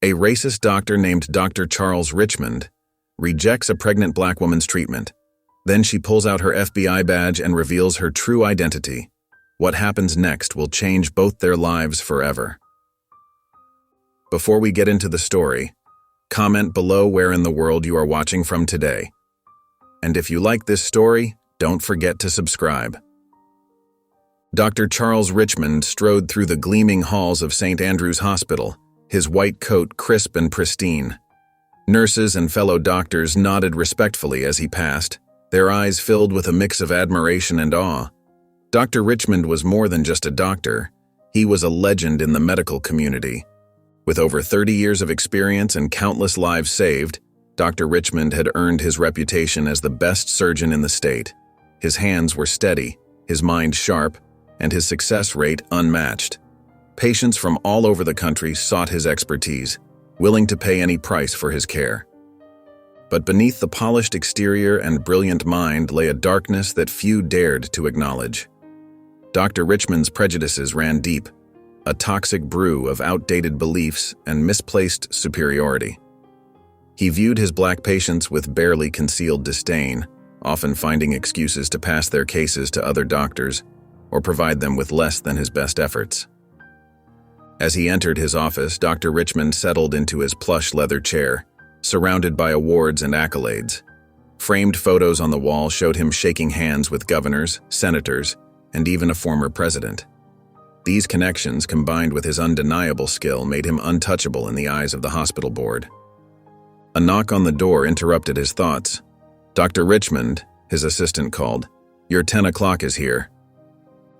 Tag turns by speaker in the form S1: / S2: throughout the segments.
S1: A racist doctor named Dr. Charles Richmond rejects a pregnant black woman's treatment. Then she pulls out her FBI badge and reveals her true identity. What happens next will change both their lives forever. Before we get into the story, comment below where in the world you are watching from today. And if you like this story, don't forget to subscribe. Dr. Charles Richmond strode through the gleaming halls of St. Andrew's Hospital, his white coat crisp and pristine. Nurses and fellow doctors nodded respectfully as he passed, their eyes filled with a mix of admiration and awe. Dr. Richmond was more than just a doctor. He was a legend in the medical community. With over 30 years of experience and countless lives saved, Dr. Richmond had earned his reputation as the best surgeon in the state. His hands were steady, his mind sharp, and his success rate unmatched. Patients from all over the country sought his expertise, willing to pay any price for his care. But beneath the polished exterior and brilliant mind lay a darkness that few dared to acknowledge. Dr. Richmond's prejudices ran deep, a toxic brew of outdated beliefs and misplaced superiority. He viewed his black patients with barely concealed disdain, often finding excuses to pass their cases to other doctors or provide them with less than his best efforts. As he entered his office, Dr. Richmond settled into his plush leather chair, surrounded by awards and accolades. Framed photos on the wall showed him shaking hands with governors, senators, and even a former president. These connections, combined with his undeniable skill, made him untouchable in the eyes of the hospital board. A knock on the door interrupted his thoughts. "Dr. Richmond," his assistant called, "your 10 o'clock is here."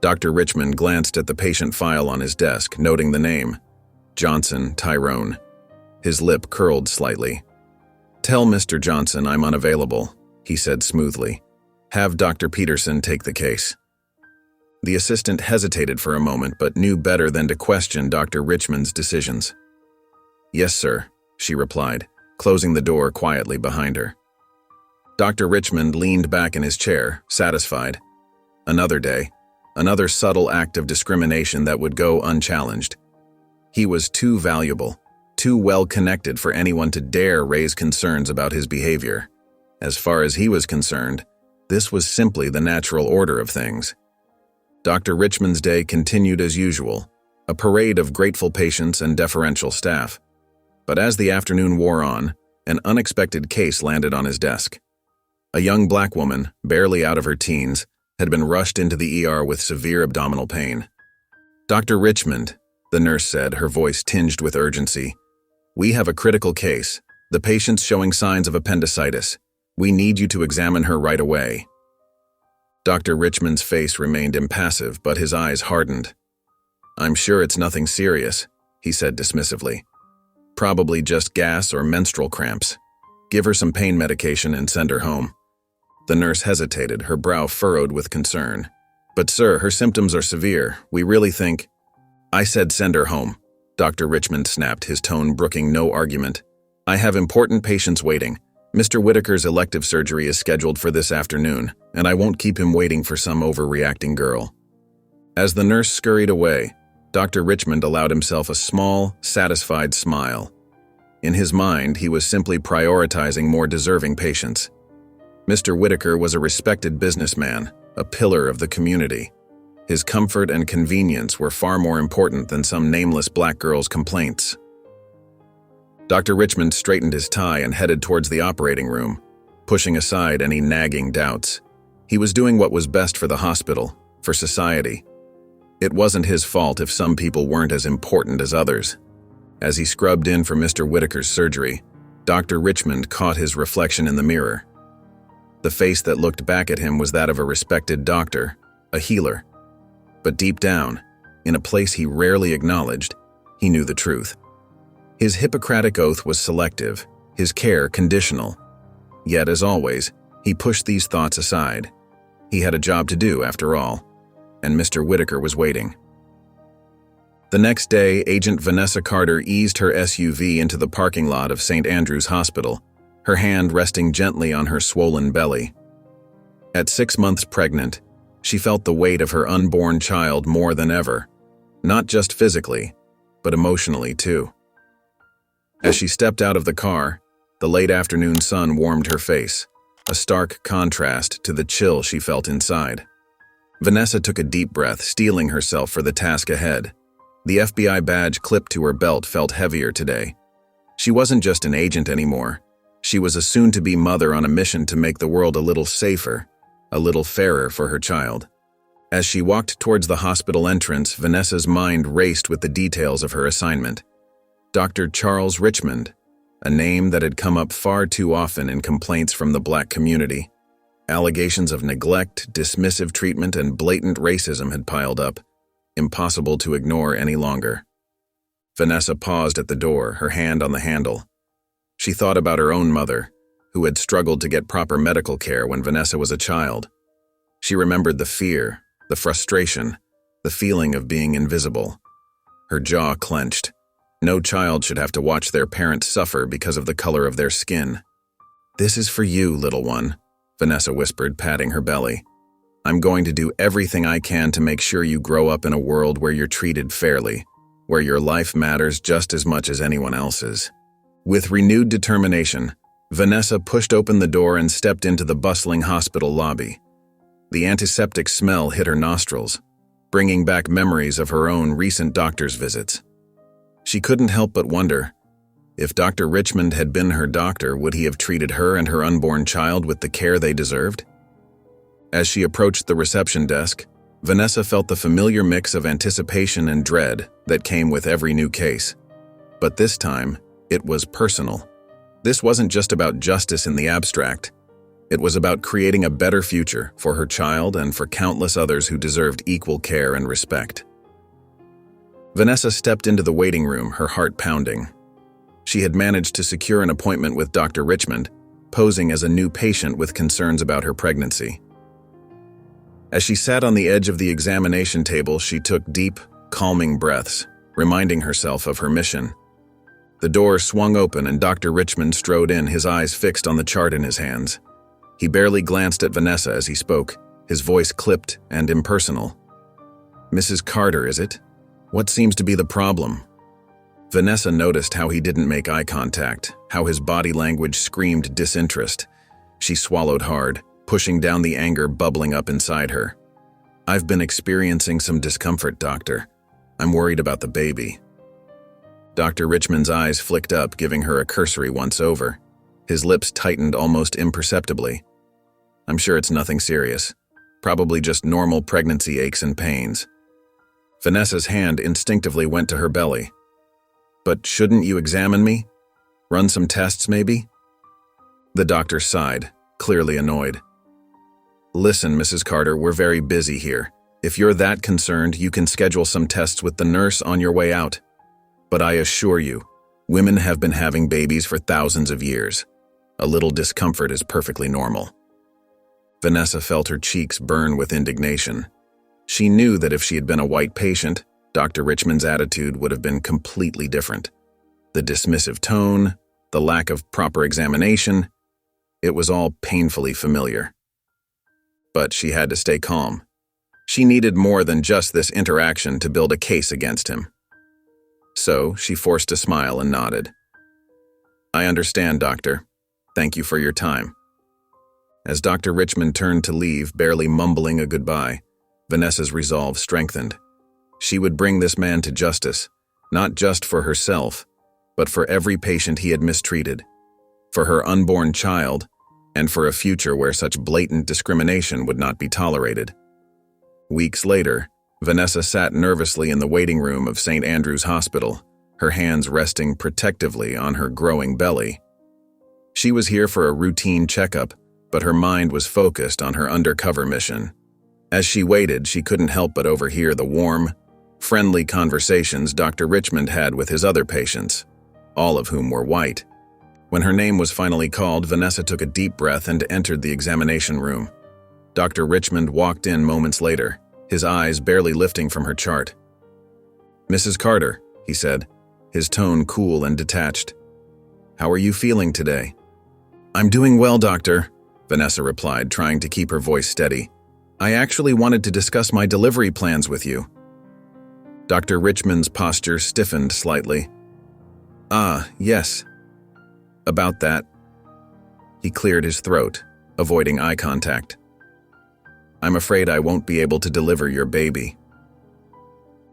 S1: Dr. Richmond glanced at the patient file on his desk, noting the name, Johnson Tyrone. His lip curled slightly. "Tell Mr. Johnson I'm unavailable," he said smoothly. "Have Dr. Peterson take the case." The assistant hesitated for a moment but knew better than to question Dr. Richmond's decisions. "Yes, sir," she replied, closing the door quietly behind her. Dr. Richmond leaned back in his chair, satisfied. Another day, another subtle act of discrimination that would go unchallenged. He was too valuable, too well-connected for anyone to dare raise concerns about his behavior. As far as he was concerned, this was simply the natural order of things. Dr. Richmond's day continued as usual, a parade of grateful patients and deferential staff. But as the afternoon wore on, an unexpected case landed on his desk. A young black woman, barely out of her teens, had been rushed into the ER with severe abdominal pain. "Dr. Richmond," the nurse said, her voice tinged with urgency, "we have a critical case. The patient's showing signs of appendicitis. We need you to examine her right away." Dr. Richmond's face remained impassive, but his eyes hardened. "I'm sure it's nothing serious," he said dismissively. "Probably just gas or menstrual cramps. Give her some pain medication and send her home." The nurse hesitated, her brow furrowed with concern. "But sir, her symptoms are severe. We really think—" "I said send her home," Dr. Richmond snapped, his tone brooking no argument. "I have important patients waiting. Mr. Whitaker's elective surgery is scheduled for this afternoon, and I won't keep him waiting for some overreacting girl." As the nurse scurried away, Dr. Richmond allowed himself a small, satisfied smile. In his mind, he was simply prioritizing more deserving patients. Mr. Whitaker was a respected businessman, a pillar of the community. His comfort and convenience were far more important than some nameless black girl's complaints. Dr. Richmond straightened his tie and headed towards the operating room, pushing aside any nagging doubts. He was doing what was best for the hospital, for society. It wasn't his fault if some people weren't as important as others. As he scrubbed in for Mr. Whitaker's surgery, Dr. Richmond caught his reflection in the mirror. The face that looked back at him was that of a respected doctor, a healer. But deep down, in a place he rarely acknowledged, he knew the truth. His Hippocratic oath was selective, his care conditional. Yet, as always, he pushed these thoughts aside. He had a job to do, after all, and Mr. Whitaker was waiting. The next day, Agent Vanessa Carter eased her SUV into the parking lot of St. Andrew's Hospital, her hand resting gently on her swollen belly. At 6 months pregnant, she felt the weight of her unborn child more than ever, not just physically, but emotionally too. As she stepped out of the car, the late afternoon sun warmed her face, a stark contrast to the chill she felt inside. Vanessa took a deep breath, steeling herself for the task ahead. The FBI badge clipped to her belt felt heavier today. She wasn't just an agent anymore. She was a soon-to-be mother on a mission to make the world a little safer, a little fairer for her child. As she walked towards the hospital entrance, Vanessa's mind raced with the details of her assignment. Dr. Charles Richmond, a name that had come up far too often in complaints from the Black community. Allegations of neglect, dismissive treatment, and blatant racism had piled up, impossible to ignore any longer. Vanessa paused at the door, her hand on the handle. She thought about her own mother, who had struggled to get proper medical care when Vanessa was a child. She remembered the fear, the frustration, the feeling of being invisible. Her jaw clenched. No child should have to watch their parents suffer because of the color of their skin. "This is for you, little one," Vanessa whispered, patting her belly. "I'm going to do everything I can to make sure you grow up in a world where you're treated fairly, where your life matters just as much as anyone else's." With renewed determination, Vanessa pushed open the door and stepped into the bustling hospital lobby. The antiseptic smell hit her nostrils, bringing back memories of her own recent doctor's visits. She couldn't help but wonder, if Dr. Richmond had been her doctor, would he have treated her and her unborn child with the care they deserved? As she approached the reception desk, Vanessa felt the familiar mix of anticipation and dread that came with every new case. But this time, it was personal. This wasn't just about justice in the abstract. It was about creating a better future for her child and for countless others who deserved equal care and respect. Vanessa stepped into the waiting room, her heart pounding. She had managed to secure an appointment with Dr. Richmond, posing as a new patient with concerns about her pregnancy. As she sat on the edge of the examination table, she took deep, calming breaths, reminding herself of her mission. The door swung open and Dr. Richmond strode in, his eyes fixed on the chart in his hands. He barely glanced at Vanessa as he spoke, his voice clipped and impersonal. "Mrs. Carter, is it? What seems to be the problem?" Vanessa noticed how he didn't make eye contact, how his body language screamed disinterest. She swallowed hard, pushing down the anger bubbling up inside her. "I've been experiencing some discomfort, doctor. I'm worried about the baby." Dr. Richmond's eyes flicked up, giving her a cursory once-over. His lips tightened almost imperceptibly. "I'm sure it's nothing serious. Probably just normal pregnancy aches and pains." Vanessa's hand instinctively went to her belly. "But shouldn't you examine me? Run some tests, maybe?" The doctor sighed, clearly annoyed. "Listen, Mrs. Carter, we're very busy here. If you're that concerned, you can schedule some tests with the nurse on your way out. But I assure you, women have been having babies for thousands of years. A little discomfort is perfectly normal." Vanessa felt her cheeks burn with indignation. She knew that if she had been a white patient, Dr. Richmond's attitude would have been completely different. The dismissive tone, the lack of proper examination, it was all painfully familiar. But she had to stay calm. She needed more than just this interaction to build a case against him. So she forced a smile and nodded. "I understand, doctor. Thank you for your time." As Dr. Richmond turned to leave, barely mumbling a goodbye, Vanessa's resolve strengthened. She would bring this man to justice, not just for herself, but for every patient he had mistreated, for her unborn child, and for a future where such blatant discrimination would not be tolerated. Weeks later, Vanessa sat nervously in the waiting room of St. Andrew's Hospital, her hands resting protectively on her growing belly. She was here for a routine checkup, but her mind was focused on her undercover mission. As she waited, she couldn't help but overhear the warm, friendly conversations Dr. Richmond had with his other patients, all of whom were white. When her name was finally called, Vanessa took a deep breath and entered the examination room. Dr. Richmond walked in moments later, his eyes barely lifting from her chart. "Mrs. Carter," he said, his tone cool and detached. "How are you feeling today?" "I'm doing well, doctor," Vanessa replied, trying to keep her voice steady. "I actually wanted to discuss my delivery plans with you." Dr. Richmond's posture stiffened slightly. Ah, yes. About that. He cleared his throat, avoiding eye contact. I'm afraid I won't be able to deliver your baby.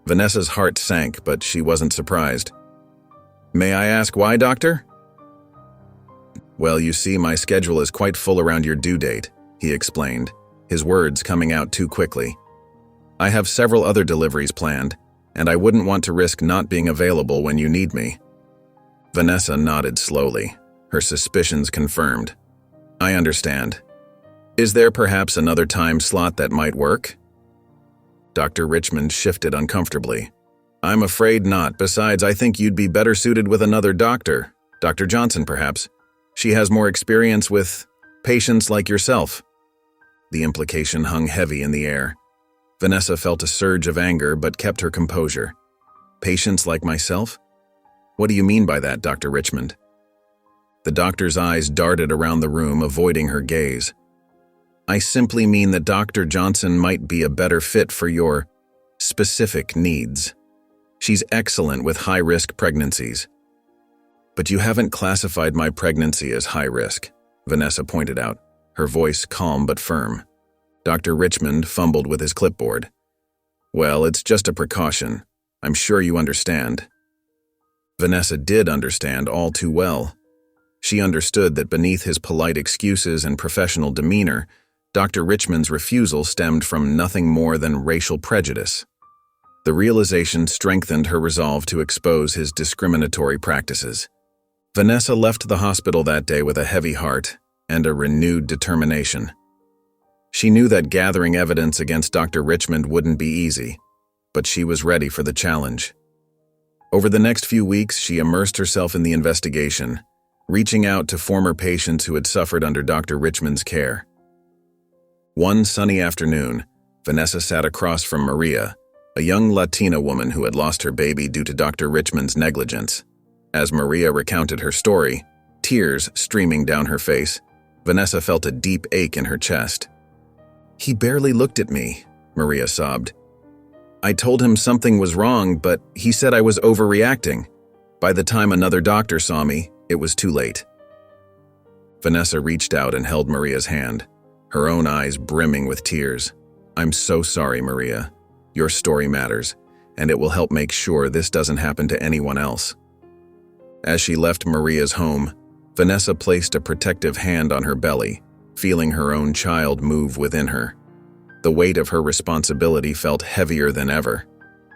S1: Vanessa's heart sank, but she wasn't surprised. May I ask why, doctor? Well, you see, my schedule is quite full around your due date, he explained, his words coming out too quickly. I have several other deliveries planned, and I wouldn't want to risk not being available when you need me. Vanessa nodded slowly, her suspicions confirmed. I understand. Is there perhaps another time slot that might work? Dr. Richmond shifted uncomfortably. I'm afraid not. Besides, I think you'd be better suited with another doctor. Dr. Johnson, perhaps. She has more experience with patients like yourself. The implication hung heavy in the air. Vanessa felt a surge of anger but kept her composure. Patients like myself? What do you mean by that, Dr. Richmond? The doctor's eyes darted around the room, avoiding her gaze. I simply mean that Dr. Johnson might be a better fit for your specific needs. She's excellent with high-risk pregnancies. But you haven't classified my pregnancy as high risk, Vanessa pointed out, her voice calm but firm. Dr. Richmond fumbled with his clipboard. Well, it's just a precaution. I'm sure you understand. Vanessa did understand all too well. She understood that beneath his polite excuses and professional demeanor, Dr. Richmond's refusal stemmed from nothing more than racial prejudice. The realization strengthened her resolve to expose his discriminatory practices. Vanessa left the hospital that day with a heavy heart and a renewed determination. She knew that gathering evidence against Dr. Richmond wouldn't be easy, but she was ready for the challenge. Over the next few weeks, she immersed herself in the investigation, reaching out to former patients who had suffered under Dr. Richmond's care. One sunny afternoon, Vanessa sat across from Maria, a young Latina woman who had lost her baby due to Dr. Richmond's negligence. As Maria recounted her story, tears streaming down her face, Vanessa felt a deep ache in her chest. He barely looked at me, Maria sobbed. I told him something was wrong, but he said I was overreacting. By the time another doctor saw me, it was too late. Vanessa reached out and held Maria's hand, her own eyes brimming with tears. I'm so sorry, Maria. Your story matters, and it will help make sure this doesn't happen to anyone else. As she left Maria's home, Vanessa placed a protective hand on her belly, feeling her own child move within her. The weight of her responsibility felt heavier than ever.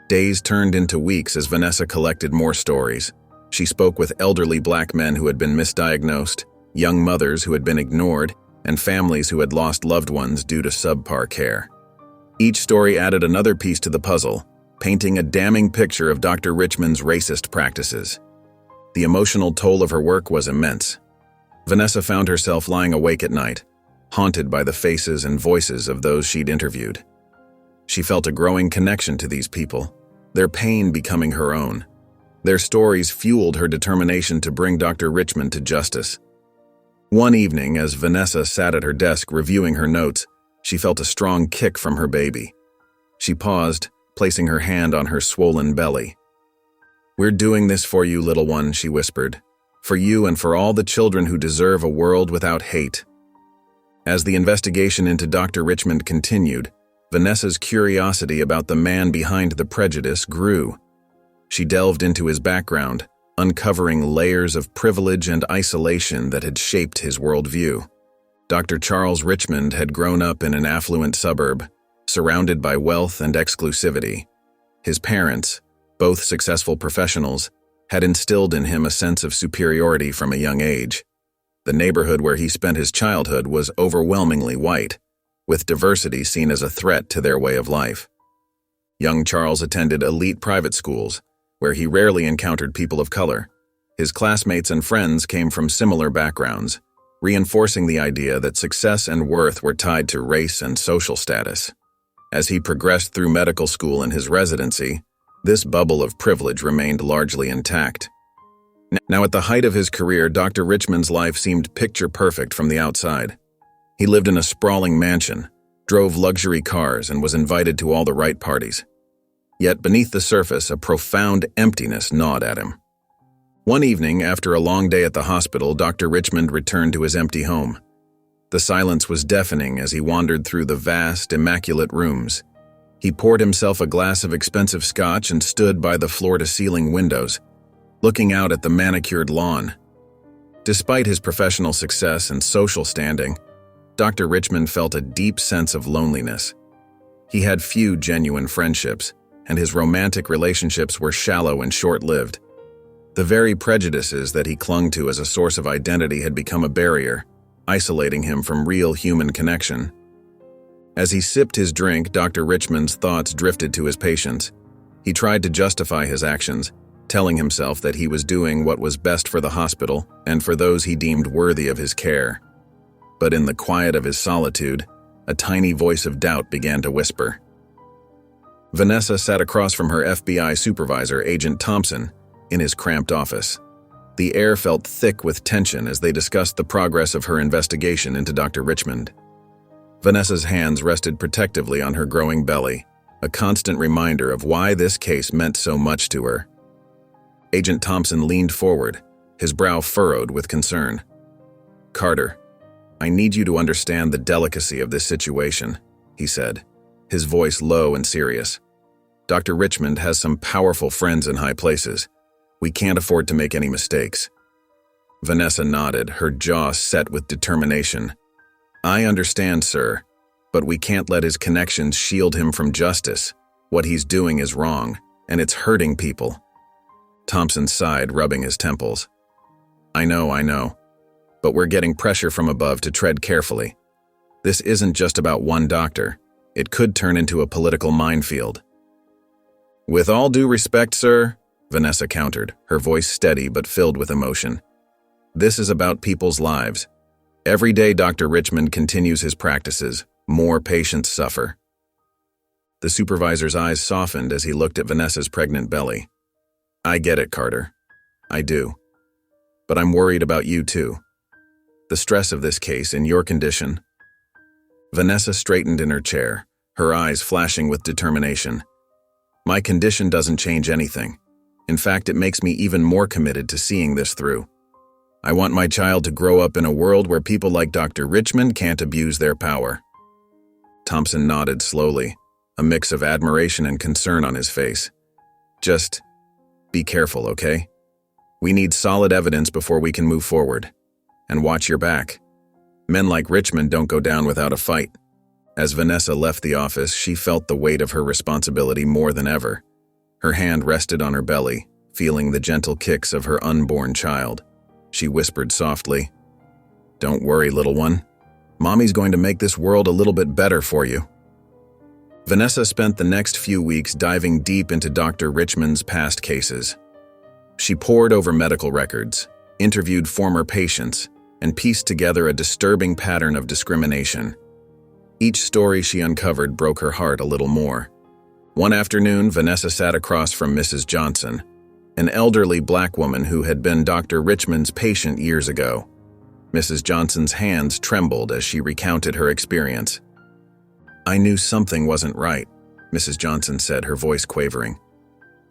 S1: Days turned into weeks as Vanessa collected more stories. She spoke with elderly Black men who had been misdiagnosed, young mothers who had been ignored, and families who had lost loved ones due to subpar care. Each story added another piece to the puzzle, painting a damning picture of Dr. Richmond's racist practices. The emotional toll of her work was immense. Vanessa found herself lying awake at night, haunted by the faces and voices of those she'd interviewed. She felt a growing connection to these people, their pain becoming her own. Their stories fueled her determination to bring Dr. Richmond to justice. One evening, as Vanessa sat at her desk reviewing her notes, she felt a strong kick from her baby. She paused, placing her hand on her swollen belly. We're doing this for you, little one, she whispered. For you and for all the children who deserve a world without hate. As the investigation into Dr. Richmond continued, Vanessa's curiosity about the man behind the prejudice grew. She delved into his background, uncovering layers of privilege and isolation that had shaped his worldview. Dr. Charles Richmond had grown up in an affluent suburb, surrounded by wealth and exclusivity. His parents, both successful professionals, had instilled in him a sense of superiority from a young age. The neighborhood where he spent his childhood was overwhelmingly white, with diversity seen as a threat to their way of life. Young Charles attended elite private schools, where he rarely encountered people of color. His classmates and friends came from similar backgrounds, reinforcing the idea that success and worth were tied to race and social status. As he progressed through medical school and his residency, this bubble of privilege remained largely intact. Now, at the height of his career, Dr. Richmond's life seemed picture-perfect from the outside. He lived in a sprawling mansion, drove luxury cars, and was invited to all the right parties. Yet beneath the surface, a profound emptiness gnawed at him. One evening, after a long day at the hospital, Dr. Richmond returned to his empty home. The silence was deafening as he wandered through the vast, immaculate rooms. He poured himself a glass of expensive scotch and stood by the floor-to-ceiling windows, looking out at the manicured lawn. Despite his professional success and social standing, Dr. Richmond felt a deep sense of loneliness. He had few genuine friendships, and his romantic relationships were shallow and short-lived. The very prejudices that he clung to as a source of identity had become a barrier, isolating him from real human connection. As he sipped his drink, Dr. Richmond's thoughts drifted to his patients. He tried to justify his actions, telling himself that he was doing what was best for the hospital and for those he deemed worthy of his care. But in the quiet of his solitude, a tiny voice of doubt began to whisper. Vanessa sat across from her FBI supervisor, Agent Thompson, in his cramped office. The air felt thick with tension as they discussed the progress of her investigation into Dr. Richmond. Vanessa's hands rested protectively on her growing belly, a constant reminder of why this case meant so much to her. Agent Thompson leaned forward, his brow furrowed with concern. "Carter, I need you to understand the delicacy of this situation," he said, his voice low and serious. "Dr. Richmond has some powerful friends in high places. We can't afford to make any mistakes." Vanessa nodded, her jaw set with determination. "I understand, sir, but we can't let his connections shield him from justice. What he's doing is wrong, and it's hurting people." Thompson sighed, rubbing his temples. I know, but we're getting pressure from above to tread carefully. This isn't just about one doctor. It could turn into a political minefield." "With all due respect, sir," Vanessa countered, her voice steady but filled with emotion. "This is about people's lives. Every day Dr. Richmond continues his practices, more patients suffer." The supervisor's eyes softened as he looked at Vanessa's pregnant belly. "I get it, Carter. I do. But I'm worried about you too. The stress of this case in your condition." Vanessa straightened in her chair, her eyes flashing with determination. "My condition doesn't change anything. In fact, it makes me even more committed to seeing this through. I want my child to grow up in a world where people like Dr. Richmond can't abuse their power." Thompson nodded slowly, a mix of admiration and concern on his face. "Just be careful, okay? We need solid evidence before we can move forward. And watch your back. Men like Richmond don't go down without a fight." As Vanessa left the office, she felt the weight of her responsibility more than ever. Her hand rested on her belly, feeling the gentle kicks of her unborn child. She whispered softly, "Don't worry, little one. Mommy's going to make this world a little bit better for you." Vanessa spent the next few weeks diving deep into Dr. Richmond's past cases. She pored over medical records, interviewed former patients, and pieced together a disturbing pattern of discrimination. Each story she uncovered broke her heart a little more. One afternoon, Vanessa sat across from Mrs. Johnson, an elderly black woman who had been Dr. Richmond's patient years ago. Mrs. Johnson's hands trembled as she recounted her experience. "I knew something wasn't right," Mrs. Johnson said, her voice quavering.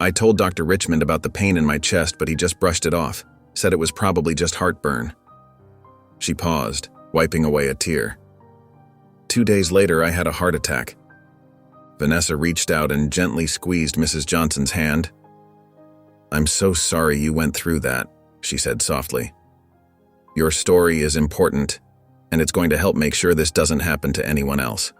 S1: "I told Dr. Richmond about the pain in my chest, but he just brushed it off, said it was probably just heartburn." She paused, wiping away a tear. "2 days later, I had a heart attack." Vanessa reached out and gently squeezed Mrs. Johnson's hand. "I'm so sorry you went through that," she said softly. "Your story is important, and it's going to help make sure this doesn't happen to anyone else."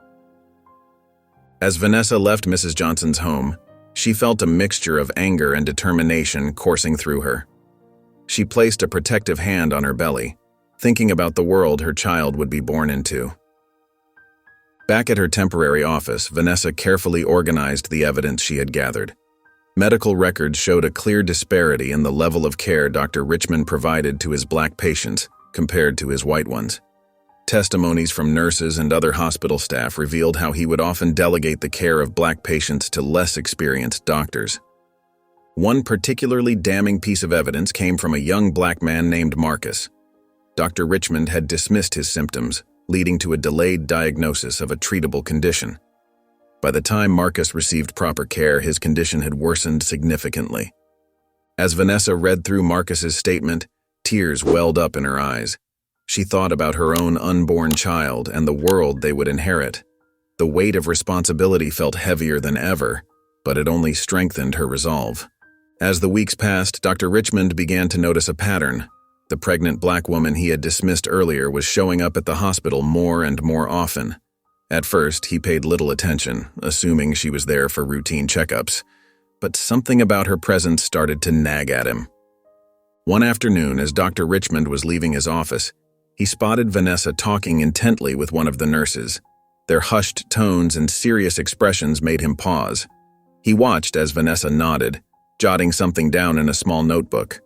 S1: As Vanessa left Mrs. Johnson's home, she felt a mixture of anger and determination coursing through her. She placed a protective hand on her belly, thinking about the world her child would be born into. Back at her temporary office, Vanessa carefully organized the evidence she had gathered. Medical records showed a clear disparity in the level of care Dr. Richmond provided to his black patients compared to his white ones. Testimonies from nurses and other hospital staff revealed how he would often delegate the care of black patients to less experienced doctors. One particularly damning piece of evidence came from a young black man named Marcus. Dr. Richmond had dismissed his symptoms, leading to a delayed diagnosis of a treatable condition. By the time Marcus received proper care, his condition had worsened significantly. As Vanessa read through Marcus's statement, tears welled up in her eyes. She thought about her own unborn child and the world they would inherit. The weight of responsibility felt heavier than ever, but it only strengthened her resolve. As the weeks passed, Dr. Richmond began to notice a pattern. The pregnant black woman he had dismissed earlier was showing up at the hospital more and more often. At first, he paid little attention, assuming she was there for routine checkups. But something about her presence started to nag at him. One afternoon, as Dr. Richmond was leaving his office, he spotted Vanessa talking intently with one of the nurses. Their hushed tones and serious expressions made him pause. He watched as Vanessa nodded, jotting something down in a small notebook.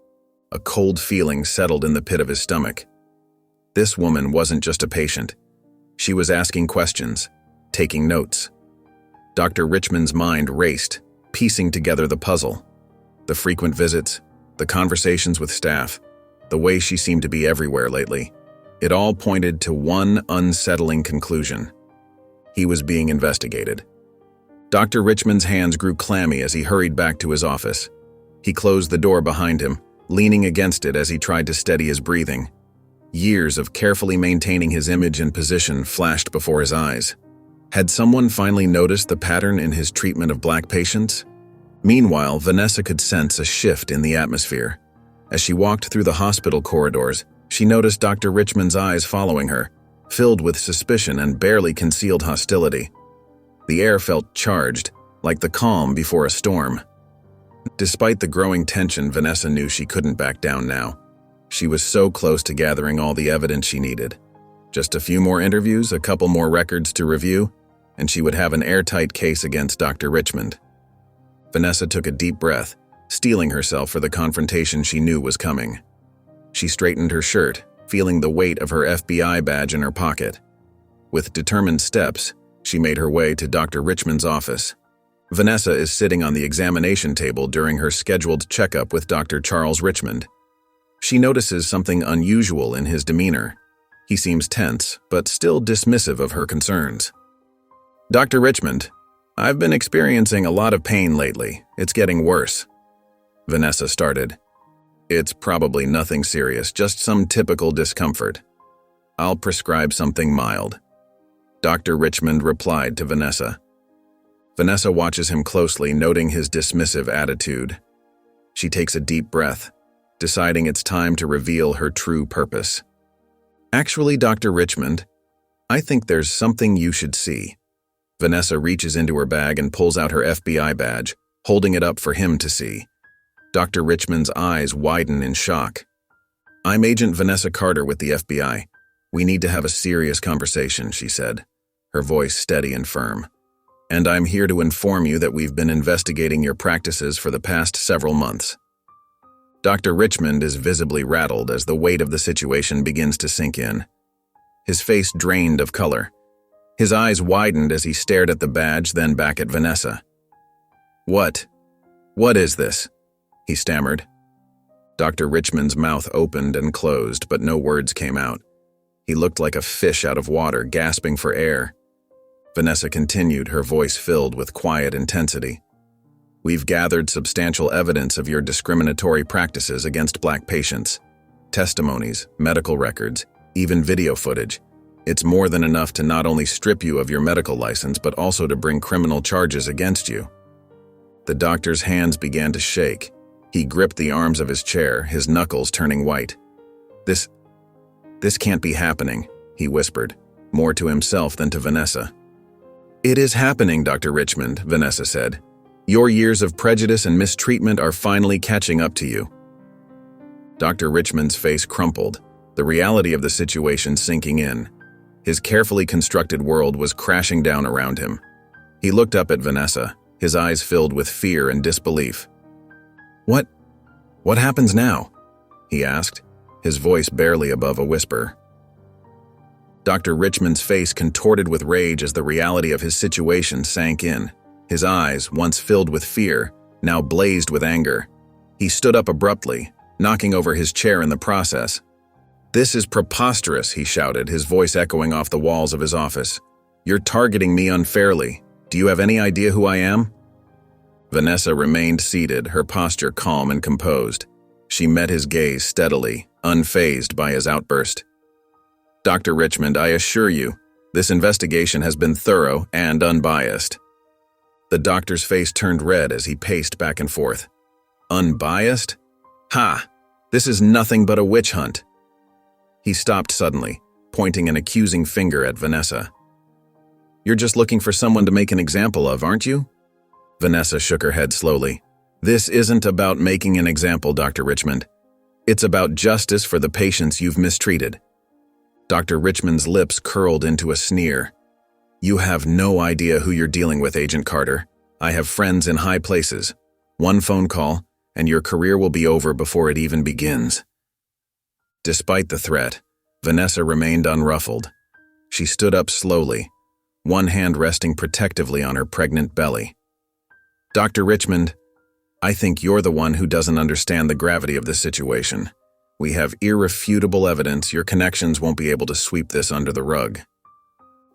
S1: A cold feeling settled in the pit of his stomach. This woman wasn't just a patient. She was asking questions, taking notes. Dr. Richmond's mind raced, piecing together the puzzle. The frequent visits, the conversations with staff, the way she seemed to be everywhere lately. It all pointed to one unsettling conclusion. He was being investigated. Dr. Richmond's hands grew clammy as he hurried back to his office. He closed the door behind him, leaning against it as he tried to steady his breathing. Years of carefully maintaining his image and position flashed before his eyes. Had someone finally noticed the pattern in his treatment of black patients? Meanwhile, Vanessa could sense a shift in the atmosphere. As she walked through the hospital corridors, she noticed Dr. Richmond's eyes following her, filled with suspicion and barely concealed hostility. The air felt charged, like the calm before a storm. Despite the growing tension, Vanessa knew she couldn't back down now. She was so close to gathering all the evidence she needed. Just a few more interviews, a couple more records to review, and she would have an airtight case against Dr. Richmond. Vanessa took a deep breath, steeling herself for the confrontation she knew was coming. She straightened her shirt, feeling the weight of her FBI badge in her pocket. With determined steps, she made her way to Dr. Richmond's office. Vanessa is sitting on the examination table during her scheduled checkup with Dr. Charles Richmond. She notices something unusual in his demeanor. He seems tense, but still dismissive of her concerns. "Dr. Richmond, I've been experiencing a lot of pain lately. It's getting worse." Vanessa started. "It's probably nothing serious, just some typical discomfort. I'll prescribe something mild." Dr. Richmond replied to Vanessa. Vanessa watches him closely, noting his dismissive attitude. She takes a deep breath, deciding it's time to reveal her true purpose. "Actually, Dr. Richmond, I think there's something you should see." Vanessa reaches into her bag and pulls out her FBI badge, holding it up for him to see. Dr. Richmond's eyes widen in shock. "I'm Agent Vanessa Carter with the FBI. We need to have a serious conversation," she said, her voice steady and firm. "And I'm here to inform you that we've been investigating your practices for the past several months." Dr. Richmond is visibly rattled as the weight of the situation begins to sink in. His face drained of color. His eyes widened as he stared at the badge, then back at Vanessa. What is this?" he stammered. Dr. Richmond's mouth opened and closed, but no words came out. He looked like a fish out of water, gasping for air. Vanessa continued, her voice filled with quiet intensity. "We've gathered substantial evidence of your discriminatory practices against black patients. Testimonies, medical records, even video footage. It's more than enough to not only strip you of your medical license, but also to bring criminal charges against you." The doctor's hands began to shake. He gripped the arms of his chair, his knuckles turning white. This can't be happening," he whispered, more to himself than to Vanessa. "It is happening, Dr. Richmond," Vanessa said. "Your years of prejudice and mistreatment are finally catching up to you." Dr. Richmond's face crumpled, the reality of the situation sinking in. His carefully constructed world was crashing down around him. He looked up at Vanessa, his eyes filled with fear and disbelief. What happens now?" he asked, his voice barely above a whisper. Dr. Richmond's face contorted with rage as the reality of his situation sank in. His eyes, once filled with fear, now blazed with anger. He stood up abruptly, knocking over his chair in the process. "This is preposterous," he shouted, his voice echoing off the walls of his office. "You're targeting me unfairly. Do you have any idea who I am?" Vanessa remained seated, her posture calm and composed. She met his gaze steadily, unfazed by his outburst. "Dr. Richmond, I assure you, this investigation has been thorough and unbiased." The doctor's face turned red as he paced back and forth. "Unbiased? Ha! This is nothing but a witch hunt." He stopped suddenly, pointing an accusing finger at Vanessa. "You're just looking for someone to make an example of, aren't you?" Vanessa shook her head slowly. "This isn't about making an example, Dr. Richmond. It's about justice for the patients you've mistreated." Dr. Richmond's lips curled into a sneer. "You have no idea who you're dealing with, Agent Carter. I have friends in high places. One phone call, and your career will be over before it even begins." Despite the threat, Vanessa remained unruffled. She stood up slowly, one hand resting protectively on her pregnant belly. "Dr. Richmond, I think you're the one who doesn't understand the gravity of this situation. We have irrefutable evidence your connections won't be able to sweep this under the rug."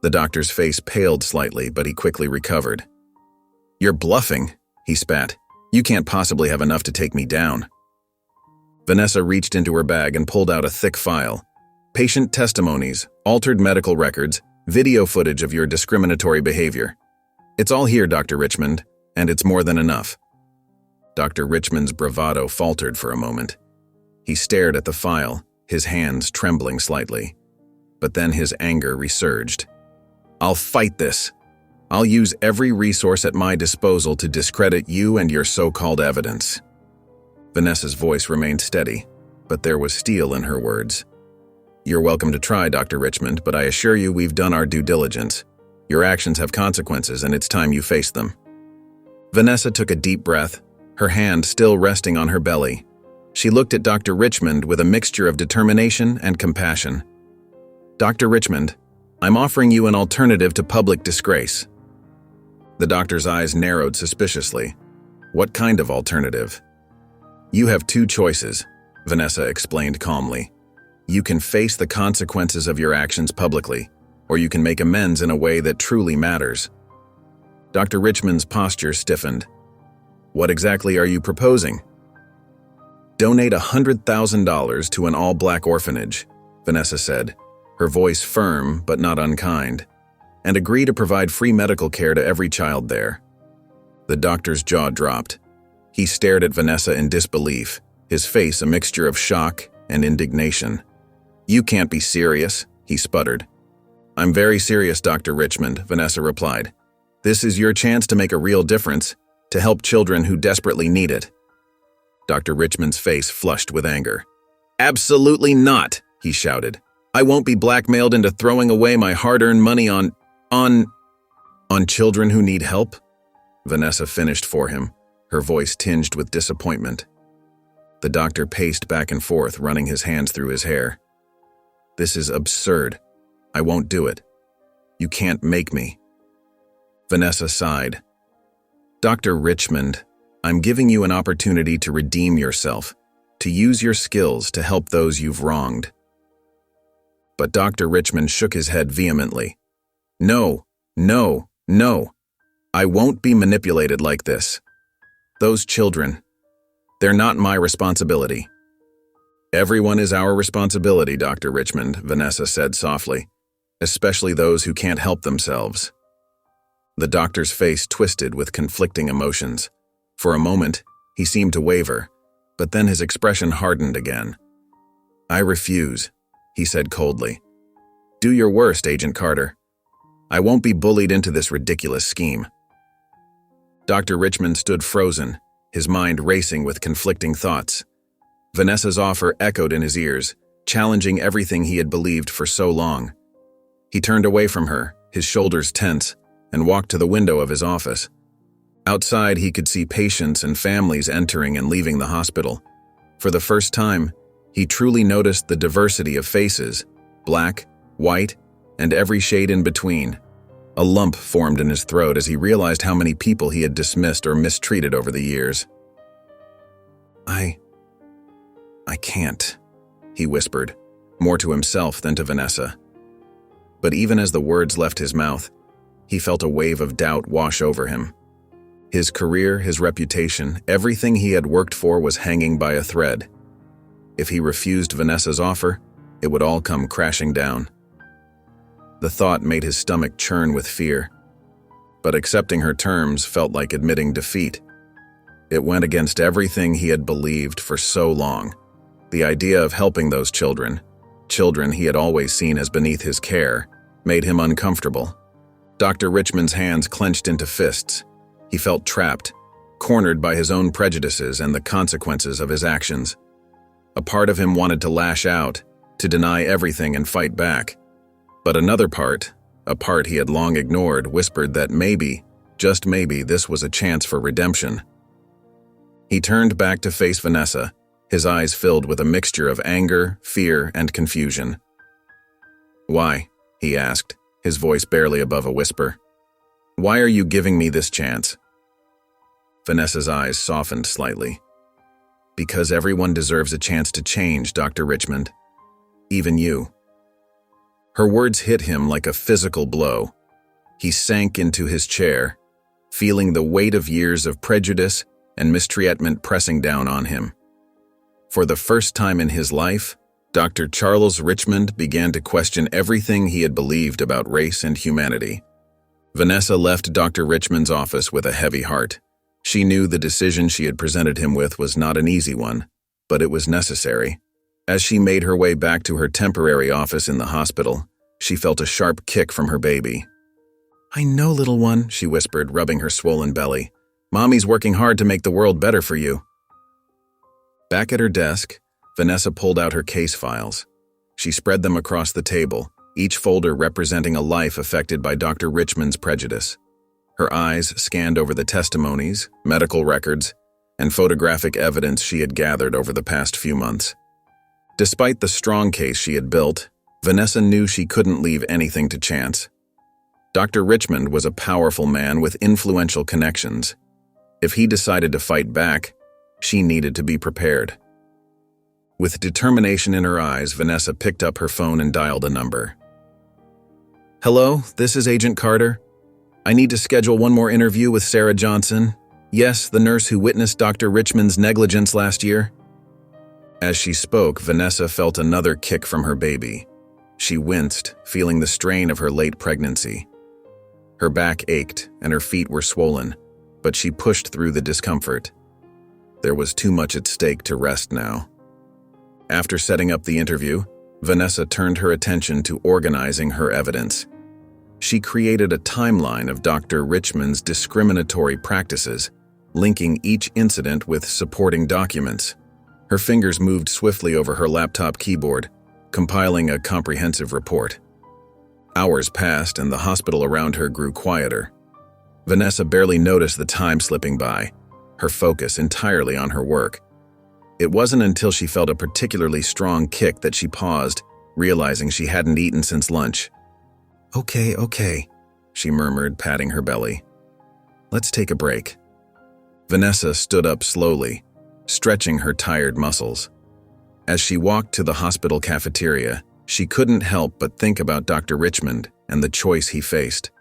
S1: The doctor's face paled slightly, but he quickly recovered. "You're bluffing," he spat. "You can't possibly have enough to take me down." Vanessa reached into her bag and pulled out a thick file. "Patient testimonies, altered medical records, video footage of your discriminatory behavior. It's all here, Dr. Richmond, and it's more than enough." Dr. Richmond's bravado faltered for a moment. He stared at the file, his hands trembling slightly. But then his anger resurged. "I'll fight this. I'll use every resource at my disposal to discredit you and your so-called evidence." Vanessa's voice remained steady, but there was steel in her words. "You're welcome to try, Dr. Richmond, but I assure you we've done our due diligence. Your actions have consequences, and it's time you face them." Vanessa took a deep breath, her hand still resting on her belly. She looked at Dr. Richmond with a mixture of determination and compassion. "Dr. Richmond, I'm offering you an alternative to public disgrace." The doctor's eyes narrowed suspiciously. "What kind of alternative?" "You have two choices," Vanessa explained calmly. "You can face the consequences of your actions publicly, or you can make amends in a way that truly matters." Dr. Richmond's posture stiffened. "What exactly are you proposing?" "Donate $100,000 to an all-black orphanage," Vanessa said, her voice firm but not unkind, "and agree to provide free medical care to every child there." The doctor's jaw dropped. He stared at Vanessa in disbelief, his face a mixture of shock and indignation. "You can't be serious," he sputtered. "I'm very serious, Dr. Richmond," Vanessa replied. "This is your chance to make a real difference, to help children who desperately need it." Dr. Richmond's face flushed with anger. "Absolutely not," he shouted. "I won't be blackmailed into throwing away my hard-earned money on children who need help," Vanessa finished for him, her voice tinged with disappointment. The doctor paced back and forth, running his hands through his hair. "This is absurd. I won't do it. You can't make me." Vanessa sighed. "Dr. Richmond, I'm giving you an opportunity to redeem yourself, to use your skills to help those you've wronged." But Dr. Richmond shook his head vehemently. "No, no, no. I won't be manipulated like this. Those children, they're not my responsibility." "Everyone is our responsibility, Dr. Richmond," Vanessa said softly, "especially those who can't help themselves." The doctor's face twisted with conflicting emotions. For a moment, he seemed to waver, but then his expression hardened again. "I refuse," he said coldly. "Do your worst, Agent Carter. I won't be bullied into this ridiculous scheme." Dr. Richmond stood frozen, his mind racing with conflicting thoughts. Vanessa's offer echoed in his ears, challenging everything he had believed for so long. He turned away from her, his shoulders tense, and walked to the window of his office. Outside, he could see patients and families entering and leaving the hospital. For the first time, he truly noticed the diversity of faces, black, white, and every shade in between. A lump formed in his throat as he realized how many people he had dismissed or mistreated over the years. I can't," he whispered, more to himself than to Vanessa. But even as the words left his mouth, he felt a wave of doubt wash over him. His career, his reputation, everything he had worked for was hanging by a thread. If he refused Vanessa's offer, it would all come crashing down. The thought made his stomach churn with fear. But accepting her terms felt like admitting defeat. It went against everything he had believed for so long. The idea of helping those children he had always seen as beneath his care, made him uncomfortable. Dr. Richmond's hands clenched into fists. He felt trapped, cornered by his own prejudices and the consequences of his actions. A part of him wanted to lash out, to deny everything and fight back. But another part, a part he had long ignored, whispered that maybe, just maybe, this was a chance for redemption. He turned back to face Vanessa, his eyes filled with a mixture of anger, fear, and confusion. "Why?" he asked, his voice barely above a whisper. "Why are you giving me this chance?" Vanessa's eyes softened slightly. "Because everyone deserves a chance to change, Dr. Richmond. Even you." Her words hit him like a physical blow. He sank into his chair, feeling the weight of years of prejudice and mistreatment pressing down on him. For the first time in his life, Dr. Charles Richmond began to question everything he had believed about race and humanity. Vanessa left Dr. Richmond's office with a heavy heart. She knew the decision she had presented him with was not an easy one, but it was necessary. As she made her way back to her temporary office in the hospital, she felt a sharp kick from her baby. "I know, little one," she whispered, rubbing her swollen belly. "Mommy's working hard to make the world better for you." Back at her desk, Vanessa pulled out her case files. She spread them across the table, each folder representing a life affected by Dr. Richmond's prejudice. Her eyes scanned over the testimonies, medical records, and photographic evidence she had gathered over the past few months. Despite the strong case she had built, Vanessa knew she couldn't leave anything to chance. Dr. Richmond was a powerful man with influential connections. If he decided to fight back, she needed to be prepared. With determination in her eyes, Vanessa picked up her phone and dialed a number. "Hello, this is Agent Carter. I need to schedule one more interview with Sarah Johnson. Yes, the nurse who witnessed Dr. Richmond's negligence last year." As she spoke, Vanessa felt another kick from her baby. She winced, feeling the strain of her late pregnancy. Her back ached and her feet were swollen, but she pushed through the discomfort. There was too much at stake to rest now. After setting up the interview, Vanessa turned her attention to organizing her evidence. She created a timeline of Dr. Richmond's discriminatory practices, linking each incident with supporting documents. Her fingers moved swiftly over her laptop keyboard, compiling a comprehensive report. Hours passed and the hospital around her grew quieter. Vanessa barely noticed the time slipping by, her focus entirely on her work. It wasn't until she felt a particularly strong kick that she paused, realizing she hadn't eaten since lunch. Okay, she murmured, patting her belly. "Let's take a break." Vanessa stood up slowly, stretching her tired muscles. As she walked to the hospital cafeteria, she couldn't help but think about Dr. Richmond and the choice he faced.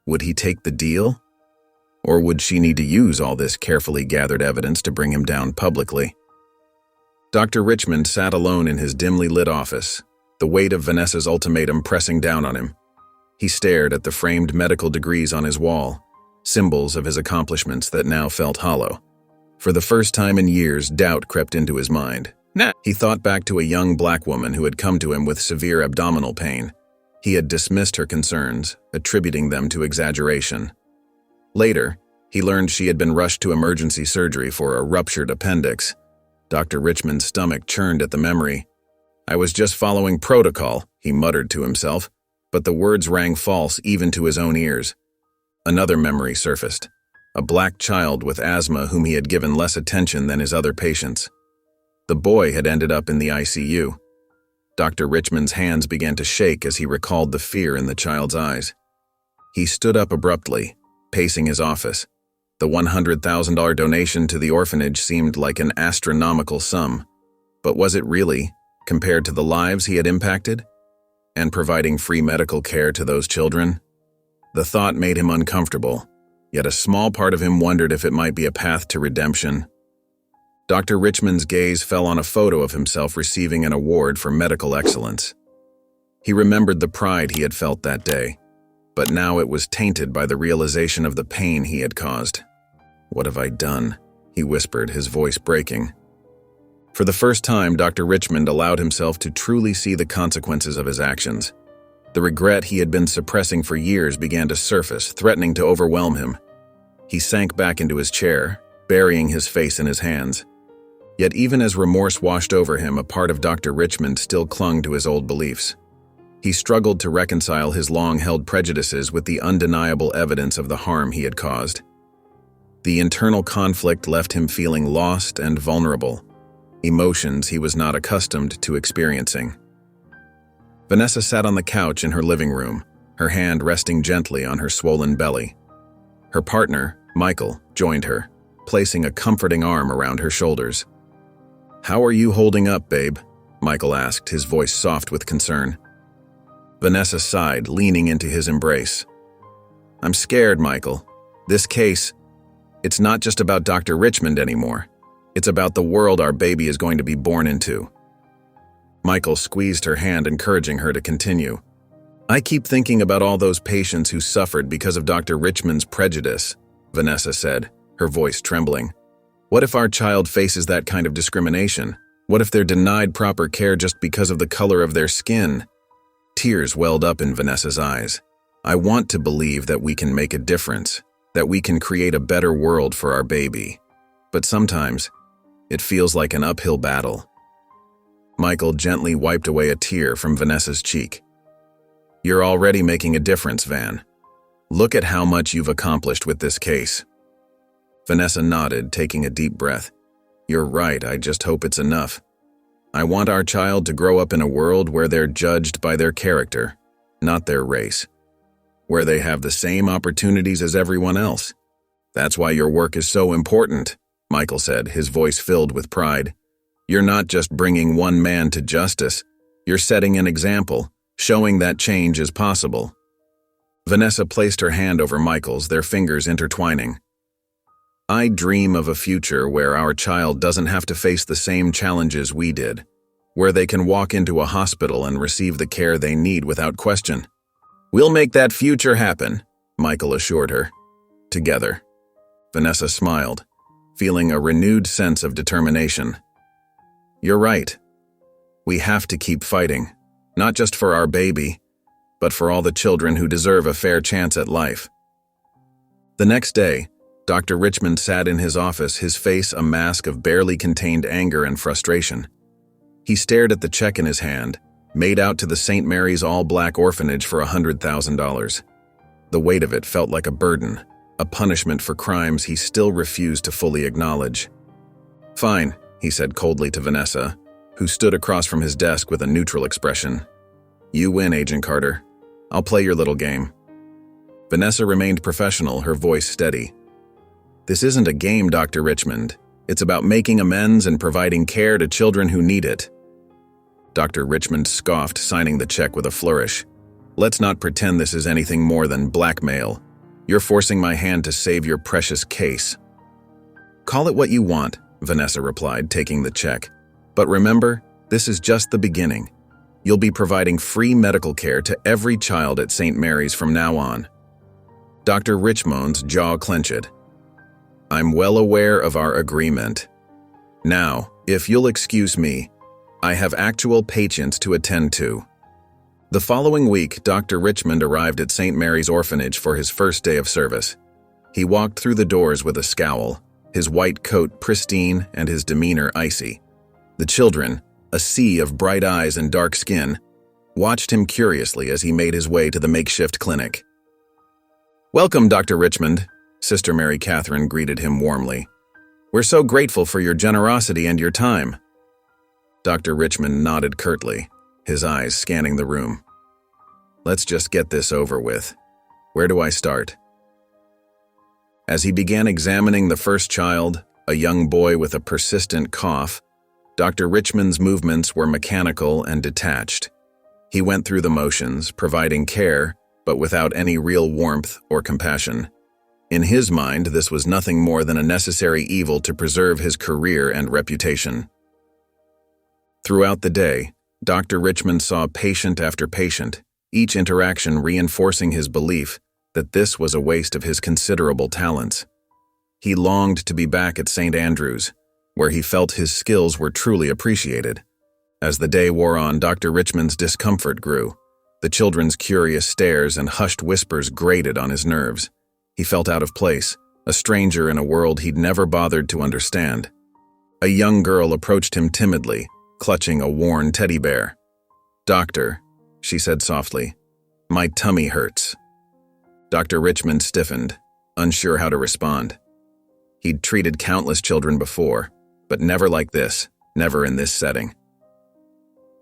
S1: Would he take the deal? Or would she need to use all this carefully gathered evidence to bring him down publicly? Dr. Richmond sat alone in his dimly lit office, the weight of Vanessa's ultimatum pressing down on him. He stared at the framed medical degrees on his wall, symbols of his accomplishments that now felt hollow. For the first time in years, doubt crept into his mind. He thought back to a young black woman who had come to him with severe abdominal pain. He had dismissed her concerns, attributing them to exaggeration. Later, he learned she had been rushed to emergency surgery for a ruptured appendix. Dr. Richmond's stomach churned at the memory. "I was just following protocol," he muttered to himself, but the words rang false even to his own ears. Another memory surfaced, a black child with asthma whom he had given less attention than his other patients. The boy had ended up in the ICU. Dr. Richmond's hands began to shake as he recalled the fear in the child's eyes. He stood up abruptly, pacing his office. The $100,000 donation to the orphanage seemed like an astronomical sum. But was it really, compared to the lives he had impacted? And providing free medical care to those children? The thought made him uncomfortable, yet a small part of him wondered if it might be a path to redemption. Dr. Richmond's gaze fell on a photo of himself receiving an award for medical excellence. He remembered the pride he had felt that day, but now it was tainted by the realization of the pain he had caused. "What have I done?" he whispered, his voice breaking. For the first time, Dr. Richmond allowed himself to truly see the consequences of his actions. The regret he had been suppressing for years began to surface, threatening to overwhelm him. He sank back into his chair, burying his face in his hands. Yet even as remorse washed over him, a part of Dr. Richmond still clung to his old beliefs. He struggled to reconcile his long-held prejudices with the undeniable evidence of the harm he had caused. The internal conflict left him feeling lost and vulnerable, emotions he was not accustomed to experiencing. Vanessa sat on the couch in her living room, her hand resting gently on her swollen belly. Her partner, Michael, joined her, placing a comforting arm around her shoulders. "How are you holding up, babe?" Michael asked, his voice soft with concern. Vanessa sighed, leaning into his embrace. "I'm scared, Michael. This case, it's not just about Dr. Richmond anymore. It's about the world our baby is going to be born into." Michael squeezed her hand, encouraging her to continue. "I keep thinking about all those patients who suffered because of Dr. Richmond's prejudice," Vanessa said, her voice trembling. "What if our child faces that kind of discrimination? What if they're denied proper care just because of the color of their skin?" Tears welled up in Vanessa's eyes. "I want to believe that we can make a difference, that we can create a better world for our baby. But sometimes, it feels like an uphill battle." Michael gently wiped away a tear from Vanessa's cheek. "You're already making a difference, Van. Look at how much you've accomplished with this case." Vanessa nodded, taking a deep breath. "You're right, I just hope it's enough. I want our child to grow up in a world where they're judged by their character, not their race. Where they have the same opportunities as everyone else. That's why your work is so important," Michael said, his voice filled with pride. "You're not just bringing one man to justice. You're setting an example, showing that change is possible." Vanessa placed her hand over Michael's, their fingers intertwining. "I dream of a future where our child doesn't have to face the same challenges we did, where they can walk into a hospital and receive the care they need without question." "We'll make that future happen," Michael assured her. "Together." Vanessa smiled, feeling a renewed sense of determination. "You're right. We have to keep fighting, not just for our baby, but for all the children who deserve a fair chance at life." The next day, Dr. Richmond sat in his office, his face a mask of barely contained anger and frustration. He stared at the check in his hand, made out to the St. Mary's all-black orphanage for $100,000. The weight of it felt like a burden, a punishment for crimes he still refused to fully acknowledge. "Fine," he said coldly to Vanessa, who stood across from his desk with a neutral expression. "You win, Agent Carter. I'll play your little game." Vanessa remained professional, her voice steady. "This isn't a game, Dr. Richmond. It's about making amends and providing care to children who need it." Dr. Richmond scoffed, signing the check with a flourish. "Let's not pretend this is anything more than blackmail. You're forcing my hand to save your precious case." "Call it what you want," Vanessa replied, taking the check. "But remember, this is just the beginning. You'll be providing free medical care to every child at St. Mary's from now on." Dr. Richmond's jaw clenched. "I'm well aware of our agreement. Now, if you'll excuse me, I have actual patients to attend to." The following week, Dr. Richmond arrived at St. Mary's Orphanage for his first day of service. He walked through the doors with a scowl, his white coat pristine and his demeanor icy. The children, a sea of bright eyes and dark skin, watched him curiously as he made his way to the makeshift clinic. "Welcome, Dr. Richmond," Sister Mary Catherine greeted him warmly. "We're so grateful for your generosity and your time." Dr. Richmond nodded curtly, his eyes scanning the room. "Let's just get this over with. Where do I start?" As he began examining the first child, a young boy with a persistent cough, Dr. Richmond's movements were mechanical and detached. He went through the motions, providing care, but without any real warmth or compassion. In his mind, this was nothing more than a necessary evil to preserve his career and reputation. Throughout the day, Dr. Richmond saw patient after patient, each interaction reinforcing his belief that this was a waste of his considerable talents. He longed to be back at St. Andrews, where he felt his skills were truly appreciated. As the day wore on, Dr. Richmond's discomfort grew. The children's curious stares and hushed whispers grated on his nerves. He felt out of place, a stranger in a world he'd never bothered to understand. A young girl approached him timidly, clutching a worn teddy bear. "Doctor," she said softly, "my tummy hurts." Dr. Richmond stiffened, unsure how to respond. He'd treated countless children before, but never like this, never in this setting.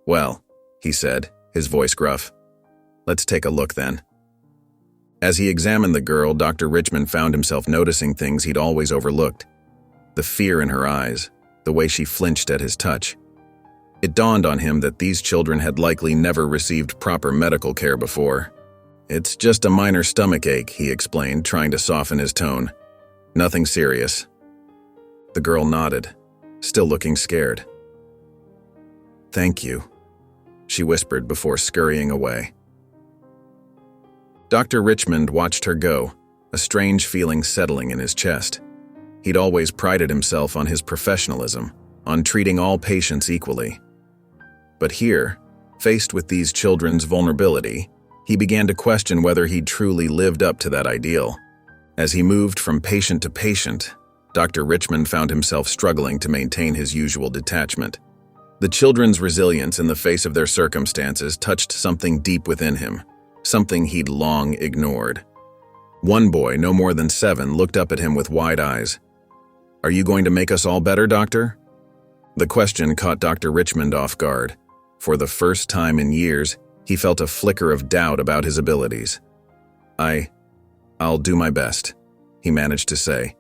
S1: "Well," he said, his voice gruff, "let's take a look then." As he examined the girl, Dr. Richmond found himself noticing things he'd always overlooked. The fear in her eyes, the way she flinched at his touch. It dawned on him that these children had likely never received proper medical care before. "It's just a minor stomach ache," he explained, trying to soften his tone. "Nothing serious." The girl nodded, still looking scared. "Thank you," she whispered before scurrying away. Dr. Richmond watched her go, a strange feeling settling in his chest. He'd always prided himself on his professionalism, on treating all patients equally. But here, faced with these children's vulnerability, he began to question whether he'd truly lived up to that ideal. As he moved from patient to patient, Dr. Richmond found himself struggling to maintain his usual detachment. The children's resilience in the face of their circumstances touched something deep within him, something he'd long ignored. One boy, no more than 7, looked up at him with wide eyes. "Are you going to make us all better, doctor?" The question caught Dr. Richmond off guard. For the first time in years, he felt a flicker of doubt about his abilities. I'll do my best," he managed to say.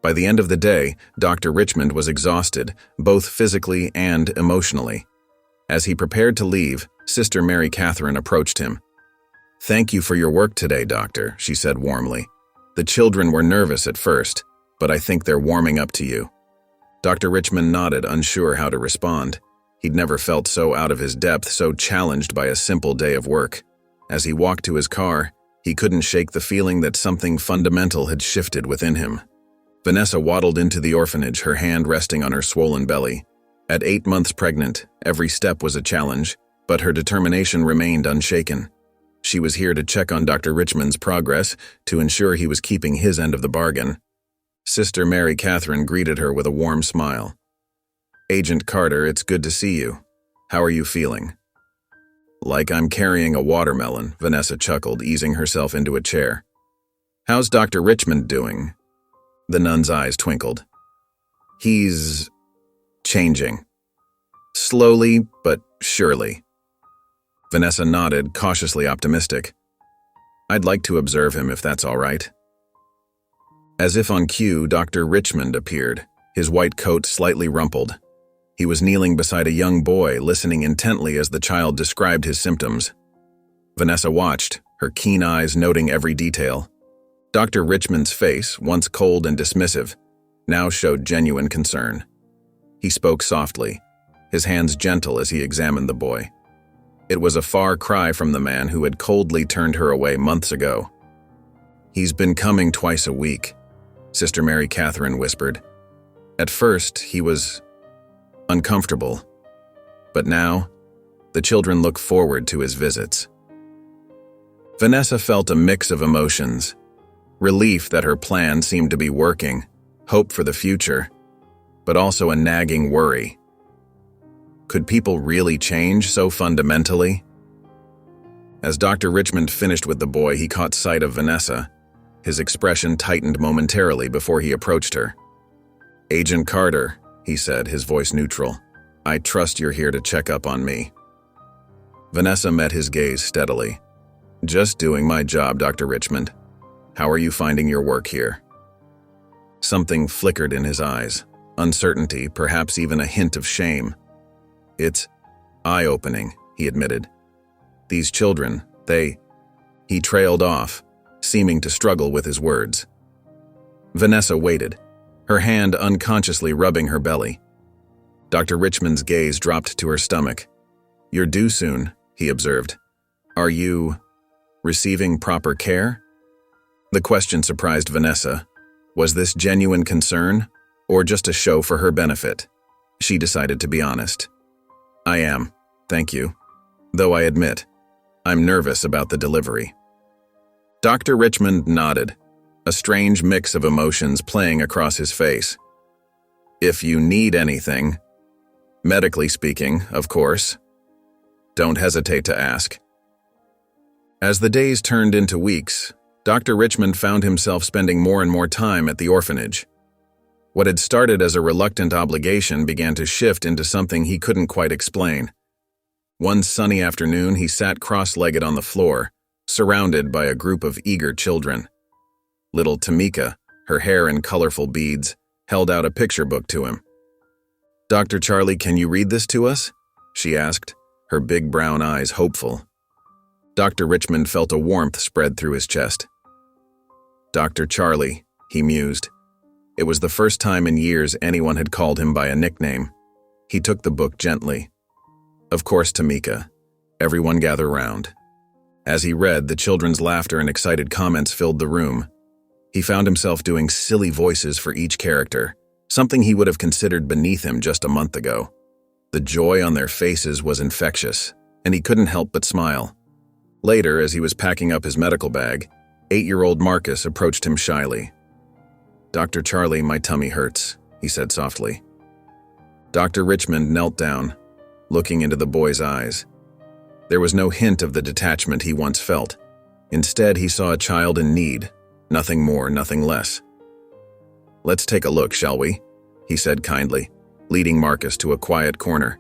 S1: By the end of the day, Dr. Richmond was exhausted, both physically and emotionally. As he prepared to leave, Sister Mary Catherine approached him. "Thank you for your work today, doctor," she said warmly. "The children were nervous at first, but I think they're warming up to you." Dr. Richmond nodded, unsure how to respond. He'd never felt so out of his depth, so challenged by a simple day of work. As he walked to his car, he couldn't shake the feeling that something fundamental had shifted within him. Vanessa waddled into the orphanage, her hand resting on her swollen belly. At 8 months pregnant, every step was a challenge, but her determination remained unshaken. She was here to check on Dr. Richmond's progress, to ensure he was keeping his end of the bargain. Sister Mary Catherine greeted her with a warm smile. "Agent Carter, it's good to see you. How are you feeling?" "Like I'm carrying a watermelon," Vanessa chuckled, easing herself into a chair. "How's Dr. Richmond doing?" The nun's eyes twinkled. "He's changing. Slowly, but surely." Vanessa nodded, cautiously optimistic. "I'd like to observe him if that's all right." As if on cue, Dr. Richmond appeared, his white coat slightly rumpled. He was kneeling beside a young boy, listening intently as the child described his symptoms. Vanessa watched, her keen eyes noting every detail. Dr. Richmond's face, once cold and dismissive, now showed genuine concern. He spoke softly, his hands gentle as he examined the boy. It was a far cry from the man who had coldly turned her away months ago. "He's been coming twice a week," Sister Mary Catherine whispered. At first, he was uncomfortable, but now, the children look forward to his visits. Vanessa felt a mix of emotions. Relief that her plan seemed to be working, hope for the future, but also a nagging worry. Could people really change so fundamentally? As Dr. Richmond finished with the boy, he caught sight of Vanessa. His expression tightened momentarily before he approached her. "Agent Carter," he said, his voice neutral, "I trust you're here to check up on me." Vanessa met his gaze steadily. "Just doing my job, Dr. Richmond. How are you finding your work here?" Something flickered in his eyes, uncertainty, perhaps even a hint of shame. "It's eye-opening," he admitted. "These children, He trailed off, seeming to struggle with his words. Vanessa waited, her hand unconsciously rubbing her belly. Dr. Richmond's gaze dropped to her stomach. "You're due soon," he observed. "Are you receiving proper care?" The question surprised Vanessa. Was this genuine concern, or just a show for her benefit? She decided to be honest. "I am, thank you. Though I admit, I'm nervous about the delivery." Dr. Richmond nodded, a strange mix of emotions playing across his face. "If you need anything, medically speaking, of course, don't hesitate to ask." As the days turned into weeks, Dr. Richmond found himself spending more and more time at the orphanage. What had started as a reluctant obligation began to shift into something he couldn't quite explain. One sunny afternoon, he sat cross-legged on the floor, surrounded by a group of eager children. Little Tamika, her hair in colorful beads, held out a picture book to him. "Dr. Charlie, can you read this to us?" she asked, her big brown eyes hopeful. Dr. Richmond felt a warmth spread through his chest. "Dr. Charlie," he mused. It was the first time in years anyone had called him by a nickname. He took the book gently. "Of course, Tamika." Everyone gathered round. As he read, the children's laughter and excited comments filled the room. He found himself doing silly voices for each character, something he would have considered beneath him just a month ago. The joy on their faces was infectious, and he couldn't help but smile. Later, as he was packing up his medical bag, 8-year-old Marcus approached him shyly. "Dr. Charlie, my tummy hurts," he said softly. Dr. Richmond knelt down, looking into the boy's eyes. There was no hint of the detachment he once felt. Instead, he saw a child in need, nothing more, nothing less. "Let's take a look, shall we?" he said kindly, leading Marcus to a quiet corner.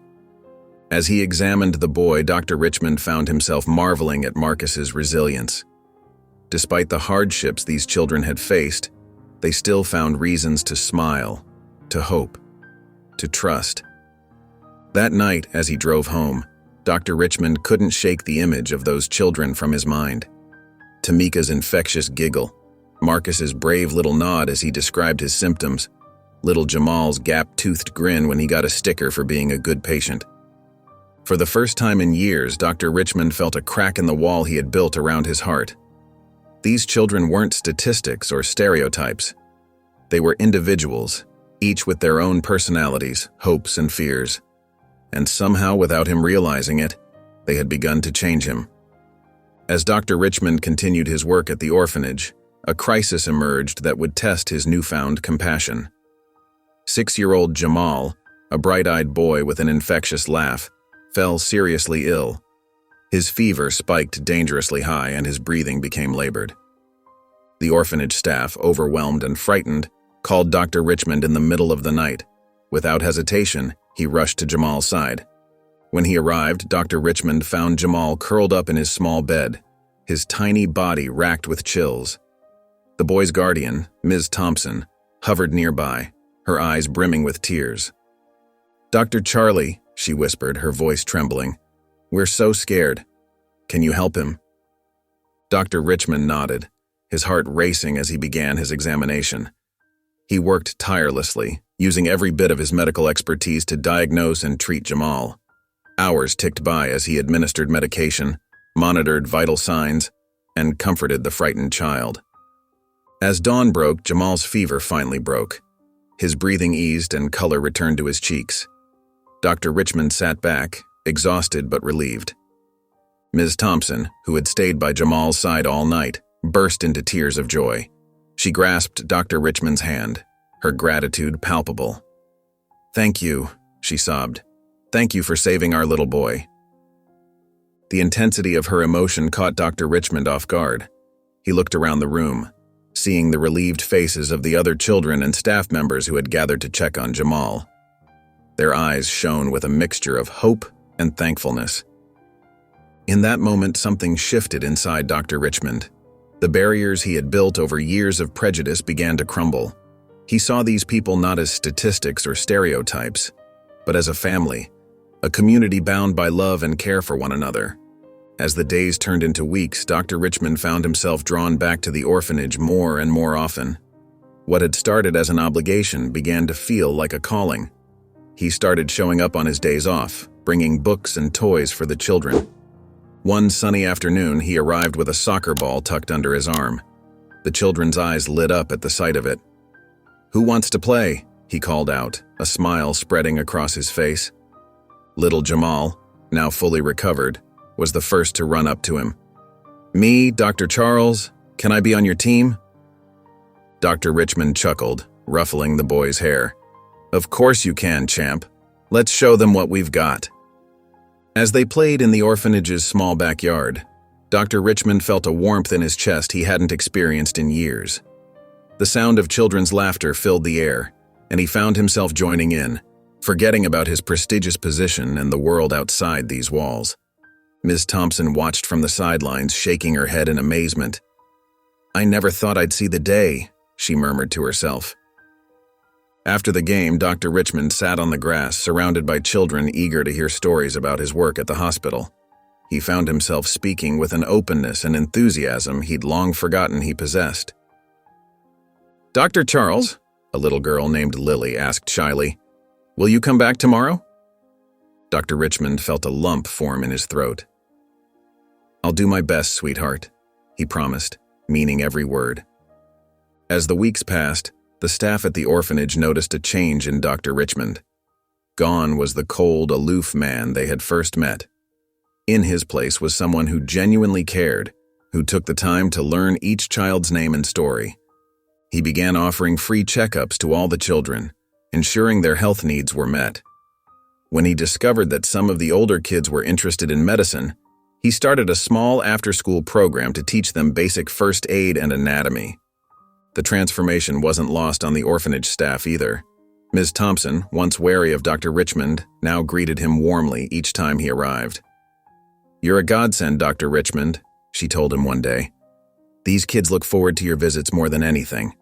S1: As he examined the boy, Dr. Richmond found himself marveling at Marcus's resilience. Despite the hardships these children had faced, they still found reasons to smile, to hope, to trust. That night, as he drove home, Dr. Richmond couldn't shake the image of those children from his mind. Tamika's infectious giggle, Marcus's brave little nod as he described his symptoms, little Jamal's gap-toothed grin when he got a sticker for being a good patient. For the first time in years, Dr. Richmond felt a crack in the wall he had built around his heart. These children weren't statistics or stereotypes. They were individuals, each with their own personalities, hopes, and fears. And somehow, without him realizing it, they had begun to change him. As Dr. Richmond continued his work at the orphanage, a crisis emerged that would test his newfound compassion. 6-year-old Jamal, a bright-eyed boy with an infectious laugh, fell seriously ill. His fever spiked dangerously high and his breathing became labored. The orphanage staff, overwhelmed and frightened, called Dr. Richmond in the middle of the night. Without hesitation, he rushed to Jamal's side. When he arrived, Dr. Richmond found Jamal curled up in his small bed, his tiny body racked with chills. The boy's guardian, Ms. Thompson, hovered nearby, her eyes brimming with tears. "Dr. Charlie," she whispered, her voice trembling, "we're so scared. Can you help him?" Dr. Richmond nodded, his heart racing as he began his examination. He worked tirelessly, using every bit of his medical expertise to diagnose and treat Jamal. Hours ticked by as he administered medication, monitored vital signs, and comforted the frightened child. As dawn broke, Jamal's fever finally broke. His breathing eased and color returned to his cheeks. Dr. Richmond sat back, exhausted but relieved. Ms. Thompson, who had stayed by Jamal's side all night, burst into tears of joy. She grasped Dr. Richmond's hand, her gratitude palpable. "Thank you," she sobbed. "Thank you for saving our little boy." The intensity of her emotion caught Dr. Richmond off guard. He looked around the room, seeing the relieved faces of the other children and staff members who had gathered to check on Jamal. Their eyes shone with a mixture of hope and thankfulness. In that moment, something shifted inside Dr. Richmond. The barriers he had built over years of prejudice began to crumble. He saw these people not as statistics or stereotypes, but as a family, a community bound by love and care for one another. As the days turned into weeks, Dr. Richmond found himself drawn back to the orphanage more and more often. What had started as an obligation began to feel like a calling. He started showing up on his days off, bringing books and toys for the children. One sunny afternoon, he arrived with a soccer ball tucked under his arm. The children's eyes lit up at the sight of it. "Who wants to play?" he called out, a smile spreading across his face. Little Jamal, now fully recovered, was the first to run up to him. "Me, Dr. Charles, can I be on your team?" Dr. Richmond chuckled, ruffling the boy's hair. "Of course you can, champ. Let's show them what we've got." As they played in the orphanage's small backyard, Dr. Richmond felt a warmth in his chest he hadn't experienced in years. The sound of children's laughter filled the air, and he found himself joining in, forgetting about his prestigious position and the world outside these walls. Ms. Thompson watched from the sidelines, shaking her head in amazement. "I never thought I'd see the day," she murmured to herself. After the game, Dr. Richmond sat on the grass, surrounded by children eager to hear stories about his work at the hospital. He found himself speaking with an openness and enthusiasm he'd long forgotten he possessed. "Dr. Charles," a little girl named Lily asked shyly, "will you come back tomorrow?" Dr. Richmond felt a lump form in his throat. "I'll do my best, sweetheart," he promised, meaning every word. As the weeks passed, the staff at the orphanage noticed a change in Dr. Richmond. Gone was the cold, aloof man they had first met. In his place was someone who genuinely cared, who took the time to learn each child's name and story. He began offering free checkups to all the children, ensuring their health needs were met. When he discovered that some of the older kids were interested in medicine, he started a small after-school program to teach them basic first aid and anatomy. The transformation wasn't lost on the orphanage staff either. Ms. Thompson, once wary of Dr. Richmond, now greeted him warmly each time he arrived. "You're a godsend, Dr. Richmond," she told him one day. "These kids look forward to your visits more than anything."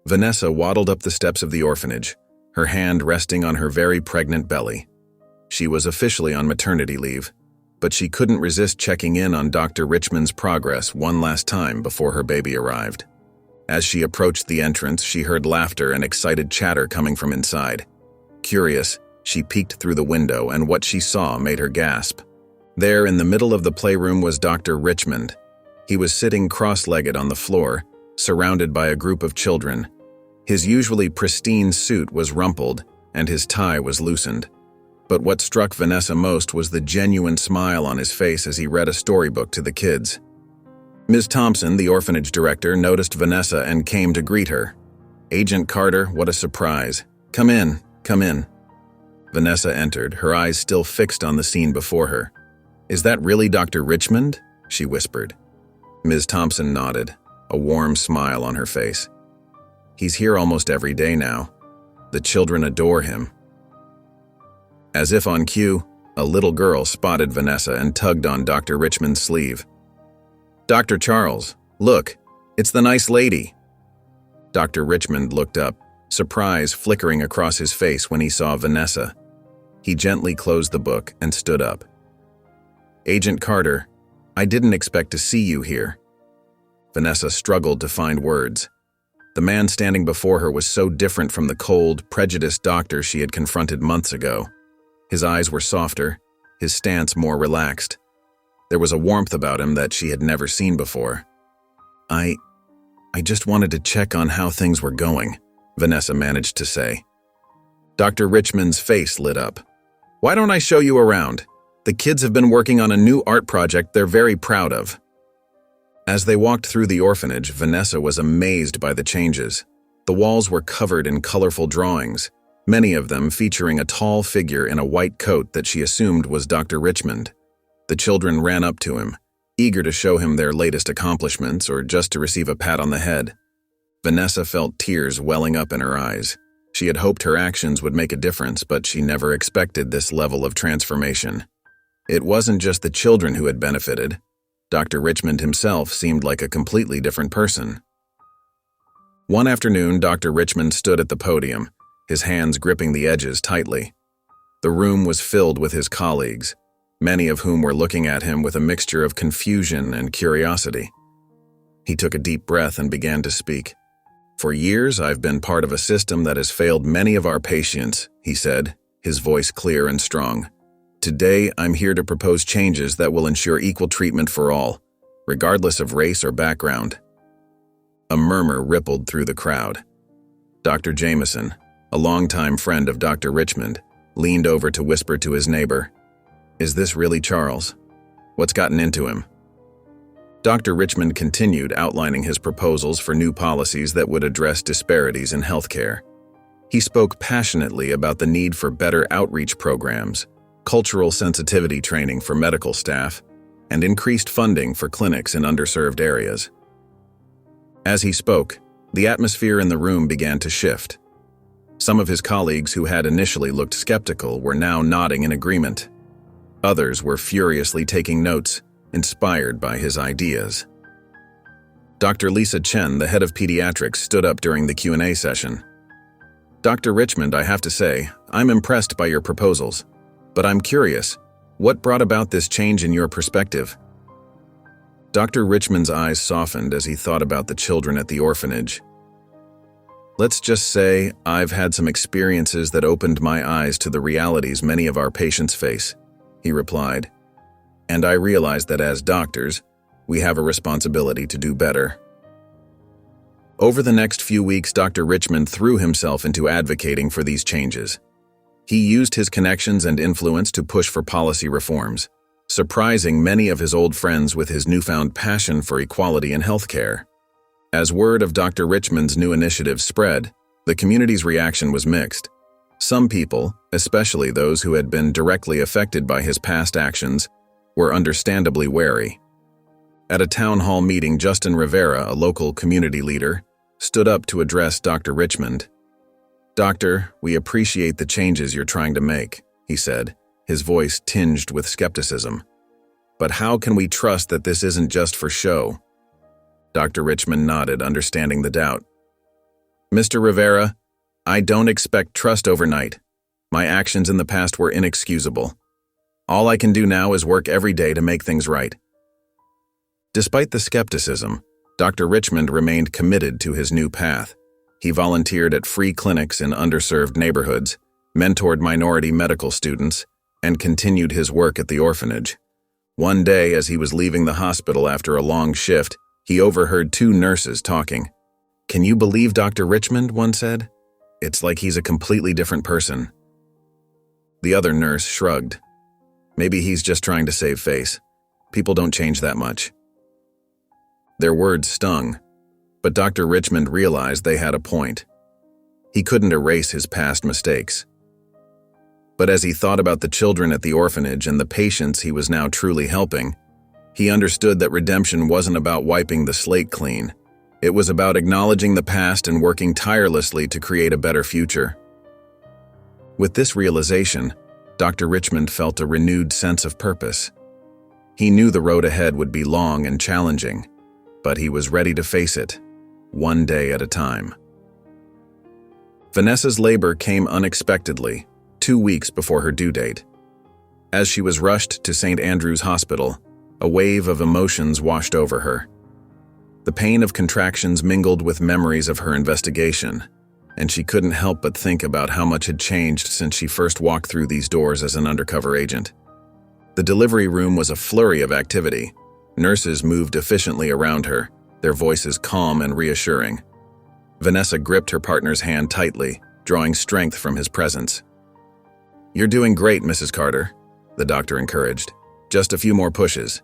S1: Vanessa waddled up the steps of the orphanage, her hand resting on her very pregnant belly. She was officially on maternity leave, but she couldn't resist checking in on Dr. Richmond's progress one last time before her baby arrived. As she approached the entrance, she heard laughter and excited chatter coming from inside. Curious, she peeked through the window, and what she saw made her gasp. There in the middle of the playroom was Dr. Richmond. He was sitting cross-legged on the floor, surrounded by a group of children. His usually pristine suit was rumpled, and his tie was loosened. But what struck Vanessa most was the genuine smile on his face as he read a storybook to the kids. Ms. Thompson, the orphanage director, noticed Vanessa and came to greet her. "Agent Carter, what a surprise. Come in, come in." Vanessa entered, her eyes still fixed on the scene before her. "Is that really Dr. Richmond?" she whispered. Ms. Thompson nodded, a warm smile on her face. "He's here almost every day now. The children adore him." As if on cue, a little girl spotted Vanessa and tugged on Dr. Richmond's sleeve. "Dr. Charles, look, it's the nice lady." Dr. Richmond looked up, surprise flickering across his face when he saw Vanessa. He gently closed the book and stood up. "Agent Carter, I didn't expect to see you here." Vanessa struggled to find words. The man standing before her was so different from the cold, prejudiced doctor she had confronted months ago. His eyes were softer, his stance more relaxed. There was a warmth about him that she had never seen before. I just wanted to check on how things were going," Vanessa managed to say. Dr. Richmond's face lit up. "Why don't I show you around? The kids have been working on a new art project they're very proud of." As they walked through the orphanage, Vanessa was amazed by the changes. The walls were covered in colorful drawings, many of them featuring a tall figure in a white coat that she assumed was Dr. Richmond. The children ran up to him, eager to show him their latest accomplishments or just to receive a pat on the head. Vanessa felt tears welling up in her eyes. She had hoped her actions would make a difference, but she never expected this level of transformation. It wasn't just the children who had benefited. Dr. Richmond himself seemed like a completely different person. One afternoon, Dr. Richmond stood at the podium, his hands gripping the edges tightly. The room was filled with his colleagues, many of whom were looking at him with a mixture of confusion and curiosity. He took a deep breath and began to speak. "For years, I've been part of a system that has failed many of our patients," he said, his voice clear and strong. "Today, I'm here to propose changes that will ensure equal treatment for all, regardless of race or background." A murmur rippled through the crowd. Dr. Jameson, a longtime friend of Dr. Richmond, leaned over to whisper to his neighbor, "Is this really Charles? What's gotten into him?" Dr. Richmond continued outlining his proposals for new policies that would address disparities in healthcare. He spoke passionately about the need for better outreach programs, cultural sensitivity training for medical staff, and increased funding for clinics in underserved areas. As he spoke, the atmosphere in the room began to shift. Some of his colleagues who had initially looked skeptical were now nodding in agreement. Others were furiously taking notes, inspired by his ideas. Dr. Lisa Chen, the head of pediatrics, stood up during the Q&A session. "Dr. Richmond, I have to say, I'm impressed by your proposals. But I'm curious, what brought about this change in your perspective?" Dr. Richmond's eyes softened as he thought about the children at the orphanage. "Let's just say I've had some experiences that opened my eyes to the realities many of our patients face," he replied. "And I realize that as doctors, we have a responsibility to do better." Over the next few weeks, Dr. Richmond threw himself into advocating for these changes. He used his connections and influence to push for policy reforms, surprising many of his old friends with his newfound passion for equality in healthcare. As word of Dr. Richmond's new initiative spread, the community's reaction was mixed. Some people, especially those who had been directly affected by his past actions, were understandably wary. At a town hall meeting, Justin Rivera, a local community leader, stood up to address Dr. Richmond. "Doctor, we appreciate the changes you're trying to make," he said, his voice tinged with skepticism. "But how can we trust that this isn't just for show?" Dr. Richmond nodded, understanding the doubt. "Mr. Rivera, I don't expect trust overnight. My actions in the past were inexcusable. All I can do now is work every day to make things right." Despite the skepticism, Dr. Richmond remained committed to his new path. He volunteered at free clinics in underserved neighborhoods, mentored minority medical students, and continued his work at the orphanage. One day, as he was leaving the hospital after a long shift, he overheard two nurses talking. "Can you believe Dr. Richmond?" one said. "It's like he's a completely different person." The other nurse shrugged. "Maybe he's just trying to save face. People don't change that much." Their words stung, but Dr. Richmond realized they had a point. He couldn't erase his past mistakes. But as he thought about the children at the orphanage and the patients he was now truly helping, he understood that redemption wasn't about wiping the slate clean. It was about acknowledging the past and working tirelessly to create a better future. With this realization, Dr. Richmond felt a renewed sense of purpose. He knew the road ahead would be long and challenging, but he was ready to face it, one day at a time. Vanessa's labor came unexpectedly, 2 weeks before her due date. As she was rushed to St. Andrew's Hospital, a wave of emotions washed over her. The pain of contractions mingled with memories of her investigation, and she couldn't help but think about how much had changed since she first walked through these doors as an undercover agent. The delivery room was a flurry of activity. Nurses moved efficiently around her, their voices calm and reassuring. Vanessa gripped her partner's hand tightly, drawing strength from his presence. "You're doing great, Mrs. Carter," the doctor encouraged. "Just a few more pushes."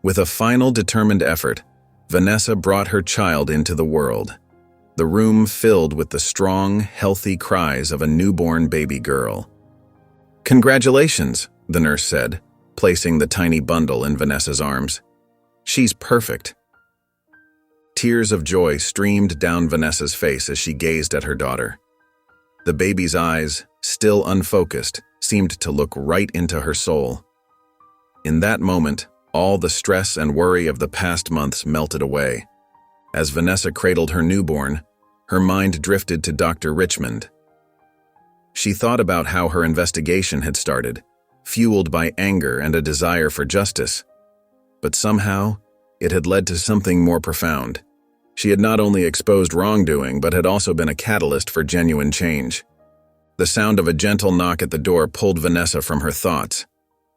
S1: With a final determined effort, Vanessa brought her child into the world. The room filled with the strong, healthy cries of a newborn baby girl. "Congratulations," the nurse said, placing the tiny bundle in Vanessa's arms. "She's perfect." Tears of joy streamed down Vanessa's face as she gazed at her daughter. The baby's eyes, still unfocused, seemed to look right into her soul. In that moment, all the stress and worry of the past months melted away. As Vanessa cradled her newborn, her mind drifted to Dr. Richmond. She thought about how her investigation had started, fueled by anger and a desire for justice. But somehow, it had led to something more profound. She had not only exposed wrongdoing, but had also been a catalyst for genuine change. The sound of a gentle knock at the door pulled Vanessa from her thoughts.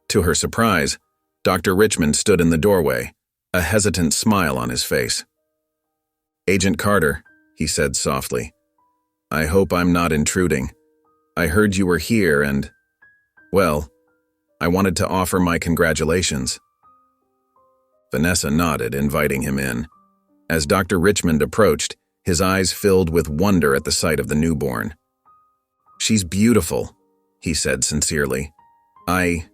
S1: To her surprise, Dr. Richmond stood in the doorway, a hesitant smile on his face. "Agent Carter," he said softly, "I hope I'm not intruding. I heard you were here and, well, I wanted to offer my congratulations." Vanessa nodded, inviting him in. As Dr. Richmond approached, his eyes filled with wonder at the sight of the newborn. "She's beautiful," he said sincerely. I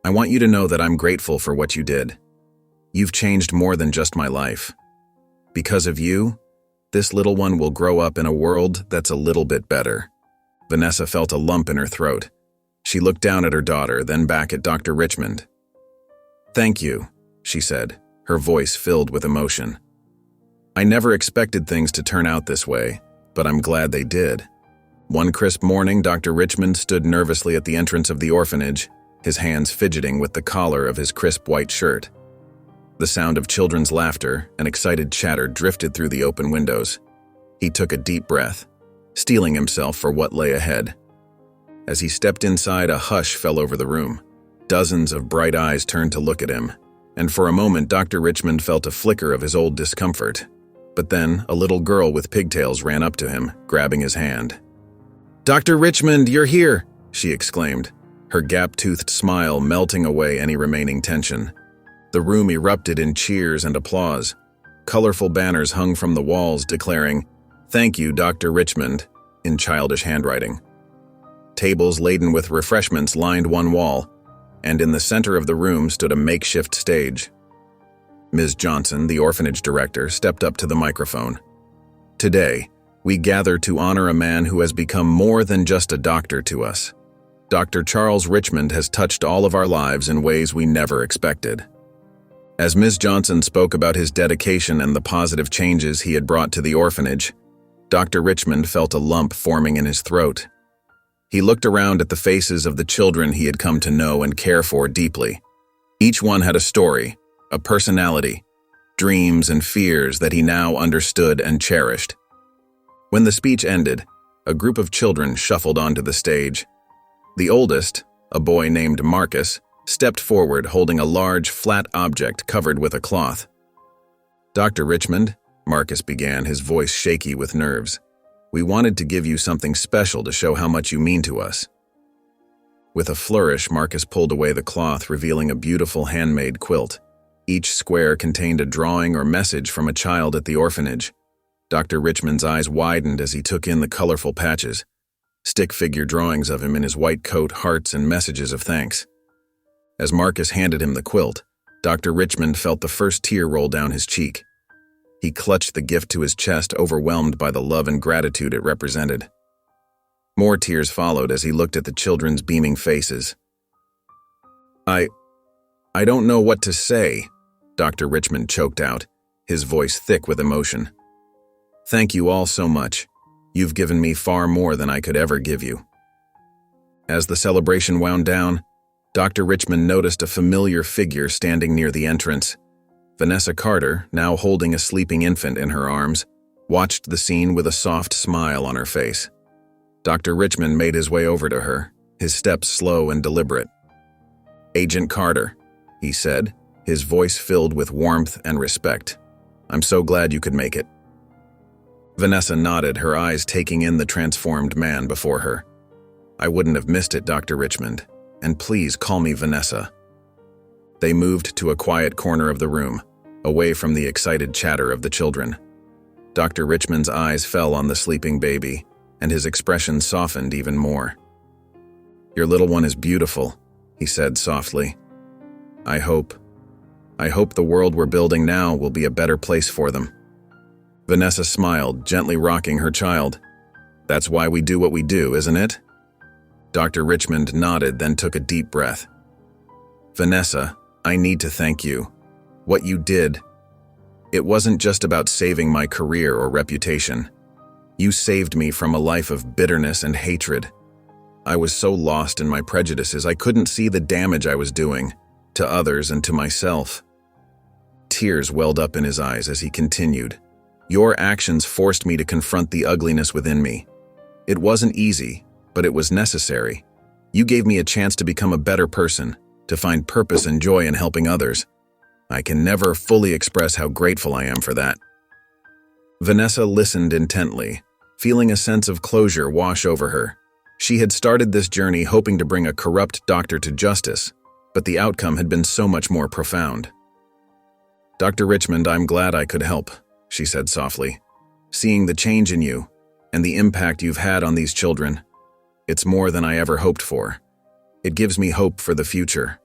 S1: want you to know that I'm grateful for what you did. You've changed more than just my life. Because of you, this little one will grow up in a world that's a little bit better." Vanessa felt a lump in her throat. She looked down at her daughter, then back at Dr. Richmond. "Thank you," she said, her voice filled with emotion. "I never expected things to turn out this way, but I'm glad they did." One crisp morning, Dr. Richmond stood nervously at the entrance of the orphanage, his hands fidgeting with the collar of his crisp white shirt. The sound of children's laughter and excited chatter drifted through the open windows. He took a deep breath, steeling himself for what lay ahead. As he stepped inside, a hush fell over the room. Dozens of bright eyes turned to look at him, and for a moment Dr. Richmond felt a flicker of his old discomfort. But then a little girl with pigtails ran up to him, grabbing his hand. "Dr. Richmond, you're here!" she exclaimed, her gap-toothed smile melting away any remaining tension. The room erupted in cheers and applause. Colorful banners hung from the walls declaring, "Thank you, Dr. Richmond," in childish handwriting. Tables laden with refreshments lined one wall, and in the center of the room stood a makeshift stage. Ms. Johnson, the orphanage director, stepped up to the microphone. "Today, we gather to honor a man who has become more than just a doctor to us. Dr. Charles Richmond has touched all of our lives in ways we never expected." As Ms. Johnson spoke about his dedication and the positive changes he had brought to the orphanage, Dr. Richmond felt a lump forming in his throat. He looked around at the faces of the children he had come to know and care for deeply. Each one had a story, a personality, dreams and fears that he now understood and cherished. When the speech ended, a group of children shuffled onto the stage. The oldest, a boy named Marcus, stepped forward holding a large, flat object covered with a cloth. "Dr. Richmond," Marcus began, his voice shaky with nerves, "we wanted to give you something special to show how much you mean to us." With a flourish, Marcus pulled away the cloth, revealing a beautiful handmade quilt. Each square contained a drawing or message from a child at the orphanage. Dr. Richmond's eyes widened as he took in the colorful patches, stick figure drawings of him in his white coat, hearts, and messages of thanks. As Marcus handed him the quilt, Dr. Richmond felt the first tear roll down his cheek. He clutched the gift to his chest, overwhelmed by the love and gratitude it represented. More tears followed as he looked at the children's beaming faces. I don't know what to say," Dr. Richmond choked out, his voice thick with emotion. "Thank you all so much. You've given me far more than I could ever give you." As the celebration wound down, Dr. Richmond noticed a familiar figure standing near the entrance. Vanessa Carter, now holding a sleeping infant in her arms, watched the scene with a soft smile on her face. Dr. Richmond made his way over to her, his steps slow and deliberate. "Agent Carter," he said, his voice filled with warmth and respect. "I'm so glad you could make it." Vanessa nodded, her eyes taking in the transformed man before her. "I wouldn't have missed it, Dr. Richmond, and please call me Vanessa." They moved to a quiet corner of the room, away from the excited chatter of the children. Dr. Richmond's eyes fell on the sleeping baby, and his expression softened even more. "Your little one is beautiful," he said softly. I hope the world we're building now will be a better place for them." Vanessa smiled, gently rocking her child. "That's why we do what we do, isn't it?" Dr. Richmond nodded, then took a deep breath. "Vanessa, I need to thank you. What you did, it wasn't just about saving my career or reputation. You saved me from a life of bitterness and hatred. I was so lost in my prejudices, I couldn't see the damage I was doing to others and to myself. Tears welled up in his eyes as he continued. Your actions forced me to confront the ugliness within me. It wasn't easy, but it was necessary. You gave me a chance to become a better person, to find purpose and joy in helping others. I can never fully express how grateful I am for that. Vanessa listened intently, feeling a sense of closure wash over her. She had started this journey hoping to bring a corrupt doctor to justice, but the outcome had been so much more profound. Dr. Richmond, I'm glad I could help, she said softly. Seeing the change in you and the impact you've had on these children, it's more than I ever hoped for. It gives me hope for the future.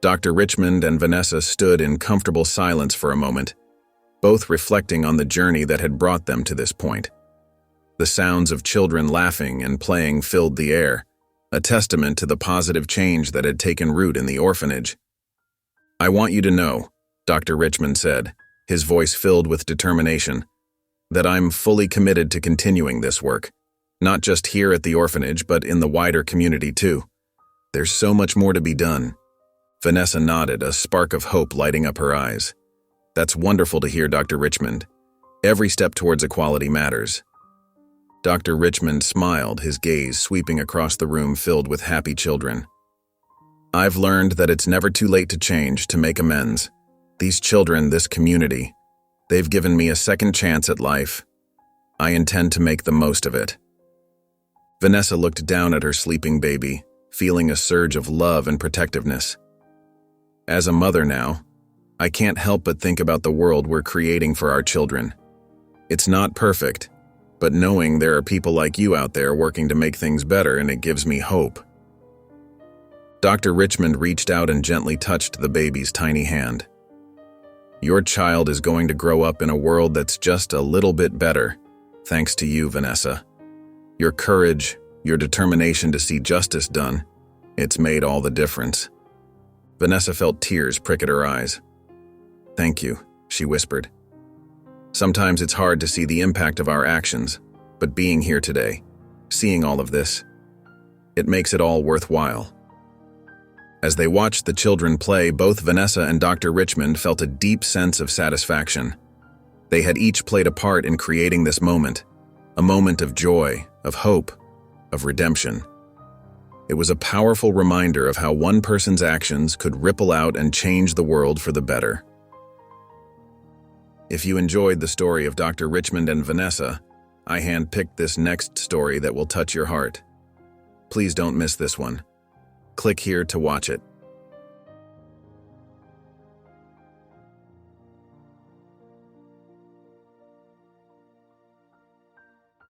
S1: Dr. Richmond and Vanessa stood in comfortable silence for a moment, both reflecting on the journey that had brought them to this point. The sounds of children laughing and playing filled the air, a testament to the positive change that had taken root in the orphanage. I want you to know, Dr. Richmond said, his voice filled with determination, that I'm fully committed to continuing this work, not just here at the orphanage, but in the wider community too. There's so much more to be done. Vanessa nodded, a spark of hope lighting up her eyes. That's wonderful to hear, Dr. Richmond. Every step towards equality matters. Dr. Richmond smiled, his gaze sweeping across the room filled with happy children. I've learned that it's never too late to change, to make amends. These children, this community, they've given me a second chance at life. I intend to make the most of it. Vanessa looked down at her sleeping baby, feeling a surge of love and protectiveness. As a mother now, I can't help but think about the world we're creating for our children. It's not perfect, but knowing there are people like you out there working to make things better, and it gives me hope. Dr. Richmond reached out and gently touched the baby's tiny hand. Your child is going to grow up in a world that's just a little bit better, thanks to you, Vanessa. Your courage, your determination to see justice done, it's made all the difference. Vanessa felt tears prick at her eyes. Thank you, she whispered. Sometimes it's hard to see the impact of our actions, but being here today, seeing all of this, it makes it all worthwhile. As they watched the children play, both Vanessa and Dr. Richmond felt a deep sense of satisfaction. They had each played a part in creating this moment, a moment of joy, of hope, of redemption. It was a powerful reminder of how one person's actions could ripple out and change the world for the better. If you enjoyed the story of Dr. Richmond and Vanessa, I handpicked this next story that will touch your heart. Please don't miss this one. Click here to watch it.